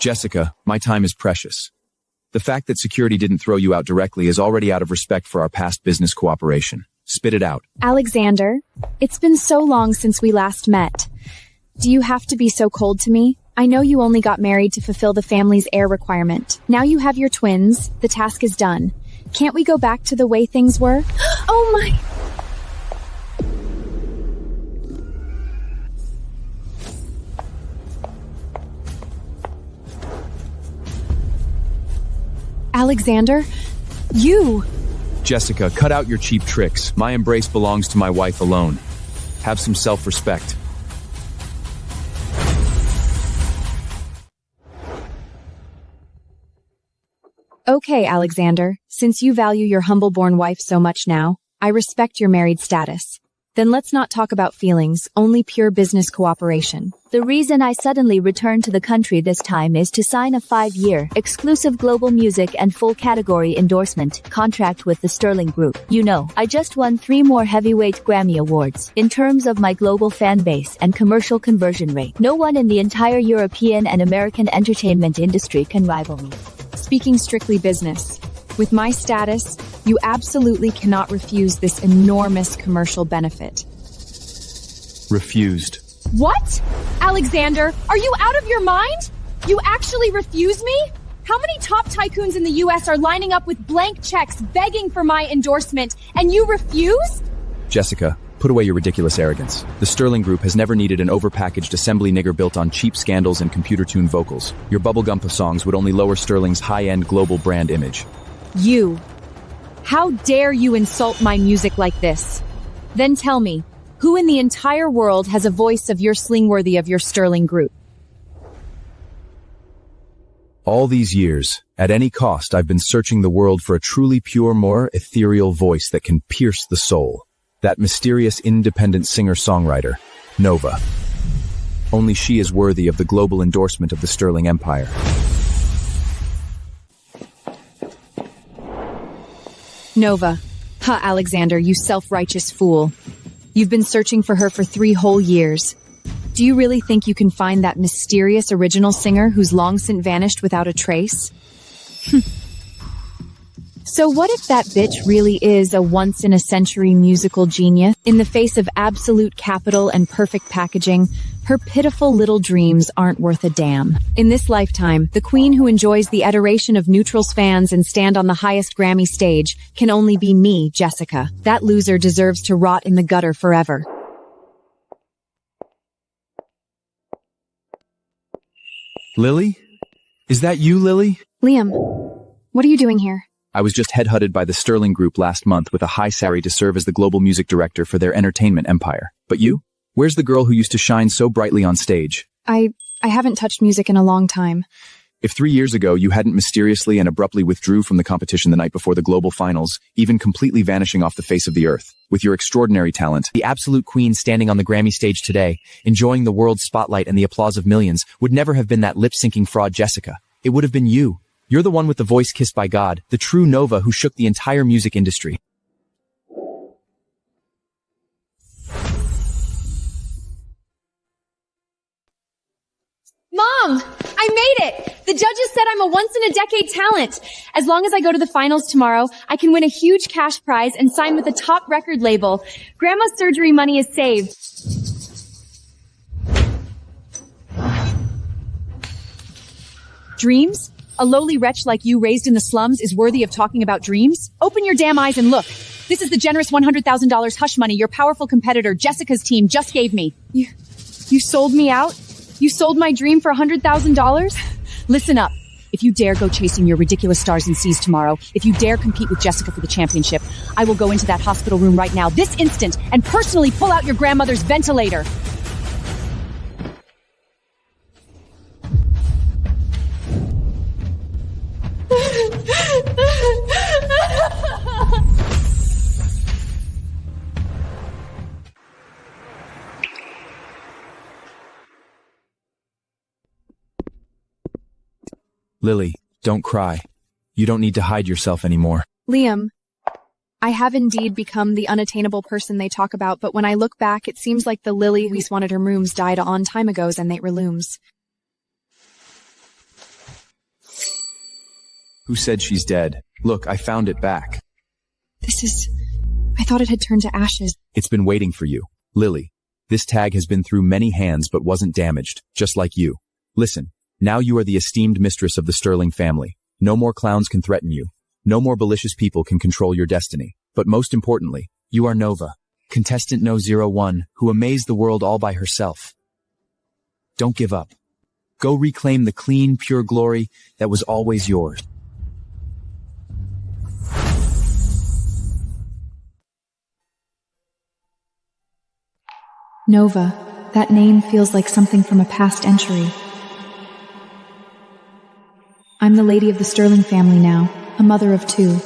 S10: Jessica, my time is precious. The fact that security didn't throw you out directly is already out of respect for our past business cooperation. Spit it out.
S1: Alexander, it's been so long since we last met. Do you have to be so cold to me? I know you only got married to fulfill the family's heir requirement. Now you have your twins. The task is done. Can't we go back to the way things were?
S8: Oh my...
S1: Alexander, you...
S10: Jessica, cut out your cheap tricks. My embrace belongs to my wife alone. Have some self-respect.
S1: Okay, Alexander, since you value your humble-born wife so much now, I respect your married status. Then let's not talk about feelings, only pure business cooperation.
S4: The reason I suddenly returned to the country this time is to sign a 5-year, exclusive global music and full category endorsement contract with the Sterling Group. You know, I just won 3 more heavyweight Grammy Awards. In terms of my global fan base and commercial conversion rate, no one in the entire European and American entertainment industry can rival me.
S1: Speaking strictly business, with my status, you absolutely cannot refuse this enormous commercial benefit.
S10: Refused.
S8: What? Alexander, are you out of your mind? You actually refuse me? How many top tycoons in the US are lining up with blank checks begging for my endorsement, and you refuse?
S10: Jessica, put away your ridiculous arrogance. The Sterling Group has never needed an overpackaged assembly nigger built on cheap scandals and computer-tuned vocals. Your bubblegum songs would only lower Sterling's high-end global brand image.
S1: You. How dare you insult my music like this? Then tell me, who in the entire world has a voice of your sling worthy of your Sterling Group?
S10: All these years, at any cost, I've been searching the world for a truly pure, more ethereal voice that can pierce the soul. That mysterious independent singer-songwriter, Nova. Only she is worthy of the global endorsement of the Sterling Empire.
S1: Nova. Ha, Alexander, you self-righteous fool. You've been searching for her for 3 whole years. Do you really think you can find that mysterious original singer who's long since vanished without a trace? So what if that bitch really is a once-in-a-century musical genius? In the face of absolute capital and perfect packaging, her pitiful little dreams aren't worth a damn. In this lifetime, the queen who enjoys the adoration of neutrals fans and stand on the highest Grammy stage can only be me, Jessica. That loser deserves to rot in the gutter forever.
S10: Lily? Is that you, Lily?
S9: Liam, what are you doing here?
S10: I was just headhunted by the Sterling Group last month with a high salary to serve as the global music director for their entertainment empire. But you? Where's the girl who used to shine so brightly on stage?
S9: I haven't touched music in a long time.
S10: If 3 years ago you hadn't mysteriously and abruptly withdrew from the competition the night before the global finals, even completely vanishing off the face of the earth, with your extraordinary talent,
S18: The absolute queen standing on the Grammy stage today, enjoying the world's spotlight and the applause of millions, would never have been that lip-syncing fraud Jessica. It would have been you. You're the one with the voice kissed by God, the true Nova who shook the entire music industry.
S8: Mom! I made it! The judges said I'm a once-in-a-decade talent. As long as I go to the finals tomorrow, I can win a huge cash prize and sign with a top record label. Grandma's surgery money is saved.
S18: Dreams? A lowly wretch like you raised in the slums is worthy of talking about dreams? Open your damn eyes and look. This is the generous $100,000 hush money your powerful competitor Jessica's team just gave me.
S8: You sold me out? You sold my dream for $100,000?
S18: Listen up. If you dare go chasing your ridiculous stars and seas tomorrow, if you dare compete with Jessica for the championship, I will go into that hospital room right now, this instant, and personally pull out your grandmother's ventilator.
S10: Lily, don't cry. You don't need to hide yourself anymore.
S9: Liam, I have indeed become the unattainable person they talk about, but when I look back, it seems like the Lily who wanted her rooms died on time ago's and they were looms.
S10: Who said she's dead? Look, I found it back.
S9: I thought it had turned to ashes.
S10: It's been waiting for you. Lily, this tag has been through many hands but wasn't damaged, just like you. Listen, now you are the esteemed mistress of the Sterling family. No more clowns can threaten you. No more malicious people can control your destiny. But most importantly, you are Nova, contestant No 01, who amazed the world all by herself. Don't give up. Go reclaim the clean, pure glory that was always yours.
S9: Nova. That name feels like something from a past entry. I'm the lady of the Sterling family now, a mother of 2.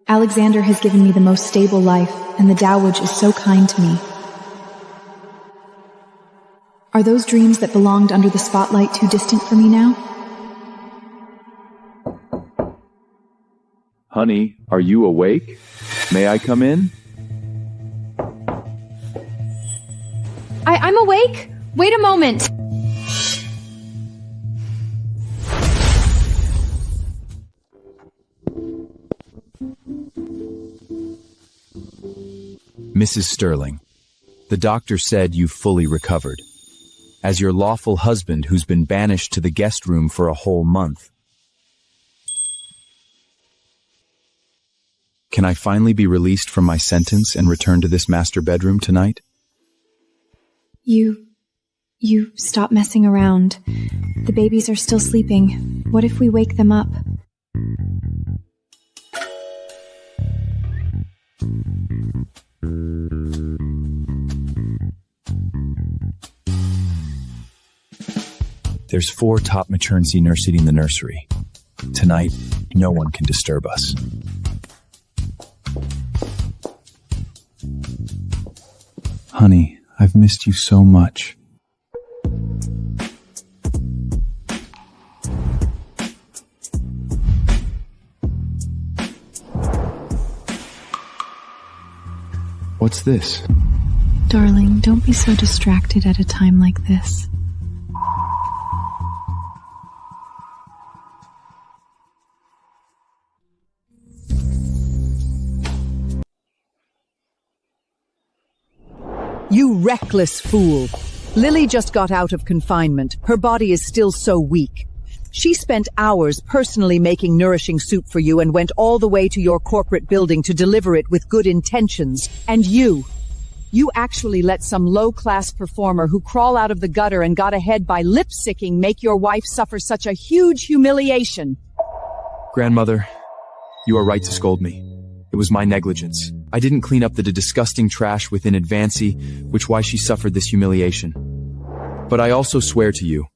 S9: Alexander has given me the most stable life, and the Dowage is so kind to me. Are those dreams that belonged under the spotlight too distant for me now?
S3: Honey, are you awake? May I come in?
S8: I'm awake. Wait a moment.
S10: Mrs. Sterling, the doctor said you've fully recovered. As your lawful husband who's been banished to the guest room for a whole month. Can I finally be released from my sentence and return to this master bedroom tonight?
S9: You stop messing around. The babies are still sleeping. What if we wake them up?
S10: There's 4 top maternity nurse eating the nursery. Tonight, no one can disturb us. Honey, I've missed you so much. What's this?
S9: Darling, don't be so distracted at a time like this.
S12: You reckless fool. Lily just got out of confinement. Her body is still so weak. She spent hours personally making nourishing soup for you and went all the way to your corporate building to deliver it with good intentions. And you actually let some low-class performer who crawled out of the gutter and got ahead by lip-syncing make your wife suffer such a huge humiliation.
S10: Grandmother, you are right to scold me. It was my negligence. I didn't clean up the disgusting trash within Advancy, which why she suffered this humiliation. But I also swear to you,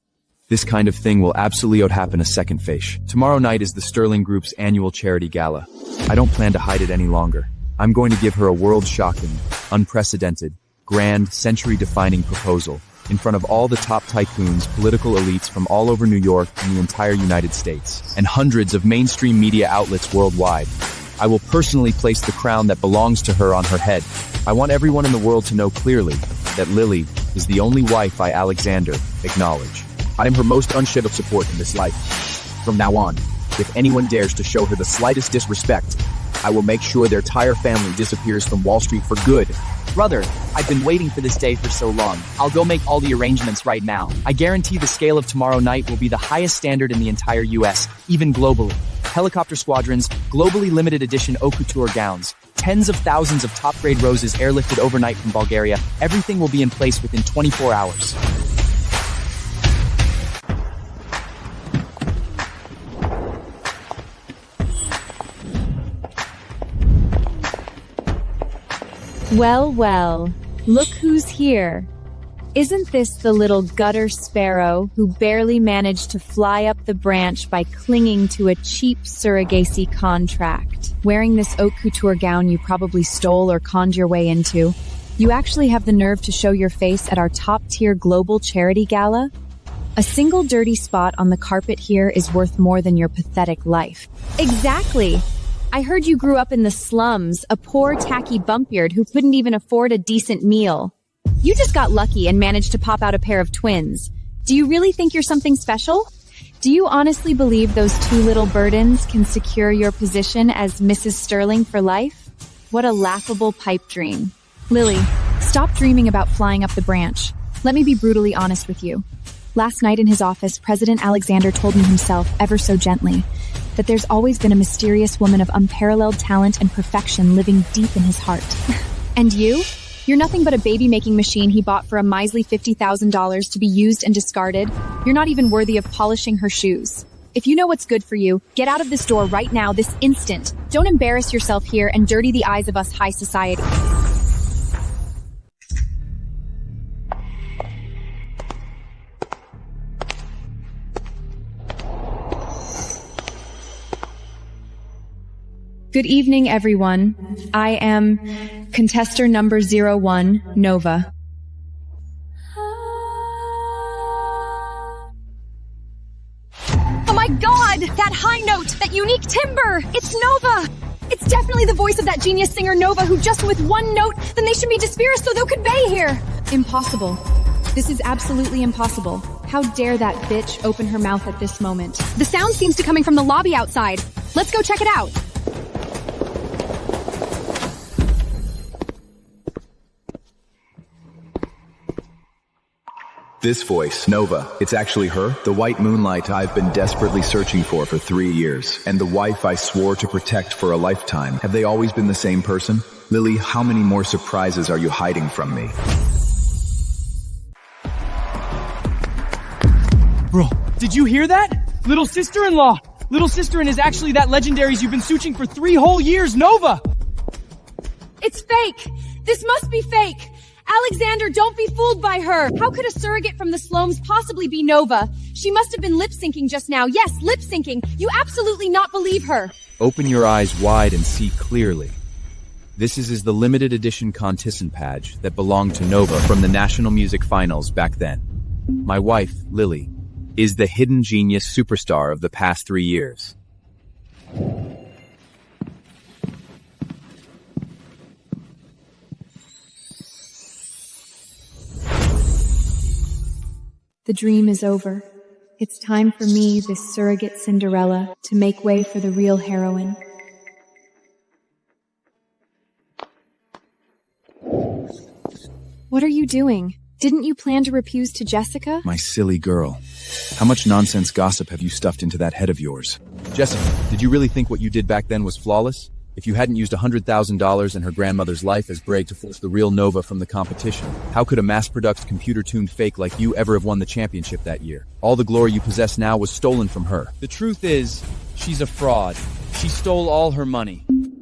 S10: this kind of thing will absolutely happen a second face. Tomorrow night is the Sterling Group's annual charity gala. I don't plan to hide it any longer. I'm going to give her a world-shocking, unprecedented, grand, century-defining proposal in front of all the top tycoons, political elites from all over New York and the entire United States, and hundreds of mainstream media outlets worldwide. I will personally place the crown that belongs to her on her head. I want everyone in the world to know clearly that Lily is the only wife I, Alexander, acknowledge. I am her most unshed support in this life. From now on, if anyone dares to show her the slightest disrespect, I will make sure their entire family disappears from Wall Street for good.
S20: Brother, I've been waiting for this day for so long. I'll go make all the arrangements right now. I guarantee the scale of tomorrow night will be the highest standard in the entire US, even globally. Helicopter squadrons, globally limited edition haute couture gowns, tens of thousands of top-grade roses airlifted overnight from Bulgaria. Everything will be in place within 24 hours.
S1: Well, well, look who's here. Isn't this the little gutter sparrow who barely managed to fly up the branch by clinging to a cheap surrogacy contract? Wearing this haute couture gown you probably stole or conned your way into, you actually have the nerve to show your face at our top-tier global charity gala? A single dirty spot on the carpet here is worth more than your pathetic life.
S5: Exactly. I heard you grew up in the slums, a poor, tacky bumpyard who couldn't even afford a decent meal. You just got lucky and managed to pop out a pair of twins. Do you really think you're something special? Do you honestly believe those two little burdens can secure your position as Mrs. Sterling for life? What a laughable pipe dream.
S1: Lily, stop dreaming about flying up the branch. Let me be brutally honest with you. Last night in his office, President Alexander told me himself, ever so gently, that there's always been a mysterious woman of unparalleled talent and perfection living deep in his heart. And you? You're nothing but a baby-making machine he bought for a measly $50,000 to be used and discarded. You're not even worthy of polishing her shoes. If you know what's good for you, get out of this door right now, this instant. Don't embarrass yourself here and dirty the eyes of us high society. Good evening, everyone. I am contestor number 01, Nova.
S8: Oh my god! That high note! That unique timbre! It's Nova! It's definitely the voice of that genius singer Nova who just with one note, then they should be dispersed so they'll convey here!
S1: Impossible. This is absolutely impossible. How dare that bitch open her mouth at this moment?
S8: The sound seems to coming from the lobby outside. Let's go check it out.
S3: This voice, Nova, it's actually her, the white moonlight I've been desperately searching for 3 years, and the wife I swore to protect for a lifetime. Have they always been the same person? Lily, how many more surprises are you hiding from me?
S15: Bro, did you hear that? Little sister-in-law! Little sister-in is actually that legendaries you've been searching for 3 whole years, Nova!
S8: It's fake! This must be fake! Alexander, don't be fooled by her! How could a surrogate from the slums possibly be Nova? She must have been lip-syncing just now. Yes, lip-syncing! You absolutely not believe her!
S10: Open your eyes wide and see clearly. This is the limited edition contestant badge that belonged to Nova from the National Music Finals back then. My wife, Lily, is the hidden genius superstar of the past 3 years.
S1: The dream is over. It's time for me, this surrogate Cinderella, to make way for the real heroine. What are you doing? Didn't you plan to refuse to Jessica?
S10: My silly girl. How much nonsense gossip have you stuffed into that head of yours? Jessica, did you really think what you did back then was flawless? If you hadn't used $100,000 in her grandmother's life as brag to force the real Nova from the competition, how could a mass-produced, computer-tuned fake like you ever have won the championship that year? All the glory you possess now was stolen from her.
S15: The truth is, she's a fraud. She stole all her money.
S8: Alexander,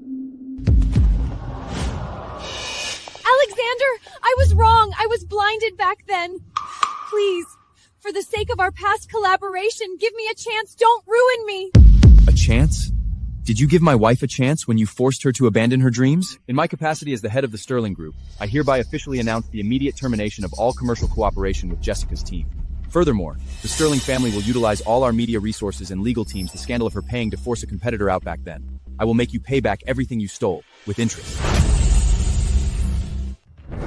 S8: I was wrong. I was blinded back then. Please, for the sake of our past collaboration, give me a chance. Don't ruin me.
S10: A chance? Did you give my wife a chance when you forced her to abandon her dreams? In my capacity as the head of the Sterling Group, I hereby officially announce the immediate termination of all commercial cooperation with Jessica's team. Furthermore, the Sterling family will utilize all our media resources and legal teams the scandal of her paying to force a competitor out back then. I will make you pay back everything you stole, with interest.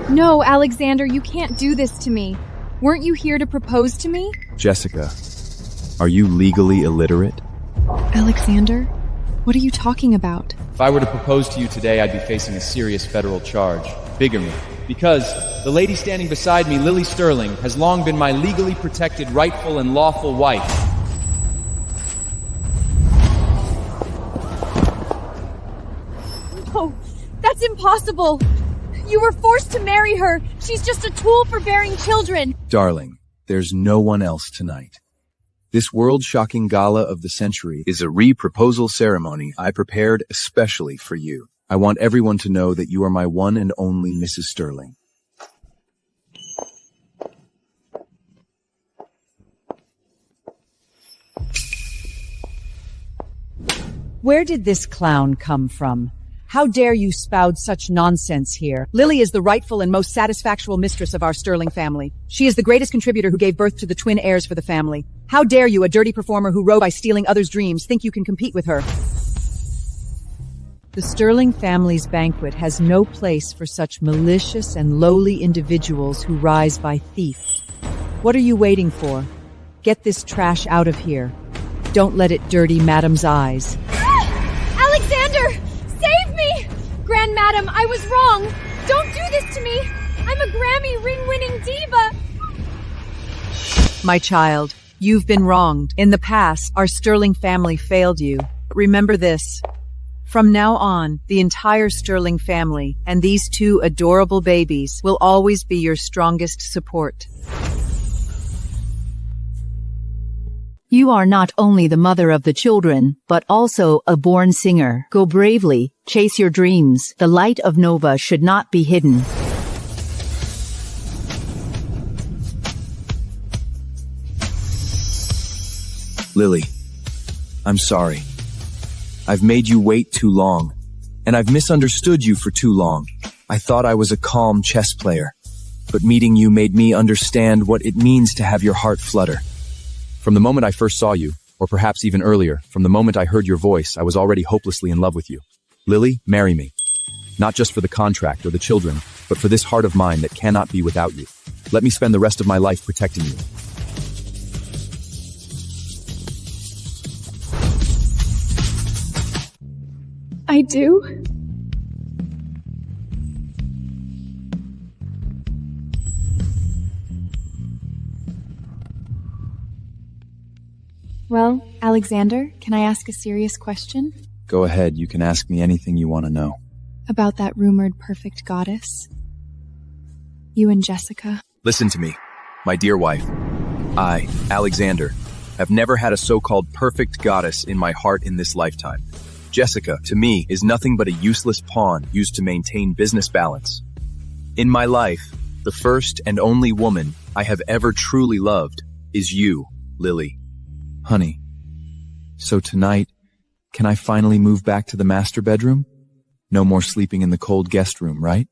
S1: No, Alexander, you can't do this to me. Weren't you here to propose to me?
S10: Jessica, are you legally illiterate?
S9: Alexander, what are you talking about?
S20: If I were to propose to you today, I'd be facing a serious federal charge. Bigamy. Because the lady standing beside me, Lily Sterling, has long been my legally protected, rightful, and lawful wife.
S8: No, that's impossible. You were forced to marry her. She's just a tool for bearing children.
S10: Darling, there's no one else tonight. This world-shocking gala of the century is a re-proposal ceremony I prepared especially for you. I want everyone to know that you are my one and only Mrs. Sterling.
S18: Where did this clown come from? How dare you spout such nonsense here? Lily is the rightful and most satisfactual mistress of our Sterling family. She is the greatest contributor who gave birth to the twin heirs for the family. How dare you, a dirty performer who rose by stealing others' dreams, think you can compete with her? The Sterling family's banquet has no place for such malicious and lowly individuals who rise by theft. What are you waiting for? Get this trash out of here. Don't let it dirty Madam's eyes.
S8: Alexander! Save me! Grand Madam, I was wrong. Don't do this to me. I'm a Grammy ring-winning diva.
S12: My child, you've been wronged. In the past, our Sterling family failed you. Remember this. From now on, the entire Sterling family and these two adorable babies will always be your strongest support.
S2: You are not only the mother of the children, but also a born singer. Go bravely, chase your dreams. The light of Nova should not be hidden.
S10: Lily, I'm sorry. I've made you wait too long, and I've misunderstood you for too long. I thought I was a calm chess player, but meeting you made me understand what it means to have your heart flutter. From the moment I first saw you, or perhaps even earlier, from the moment I heard your voice, I was already hopelessly in love with you. Lily, marry me. Not just for the contract or the children, but for this heart of mine that cannot be without you. Let me spend the rest of my life protecting you.
S9: I do? Well, Alexander, can I ask a serious question?
S10: Go ahead, you can ask me anything you want to know.
S9: About that rumored perfect goddess? You and Jessica?
S10: Listen to me, my dear wife. I, Alexander, have never had a so-called perfect goddess in my heart in this lifetime. Jessica, to me, is nothing but a useless pawn used to maintain business balance. In my life, the first and only woman I have ever truly loved is you, Lily. Honey, so tonight, can I finally move back to the master bedroom? No more sleeping in the cold guest room, right?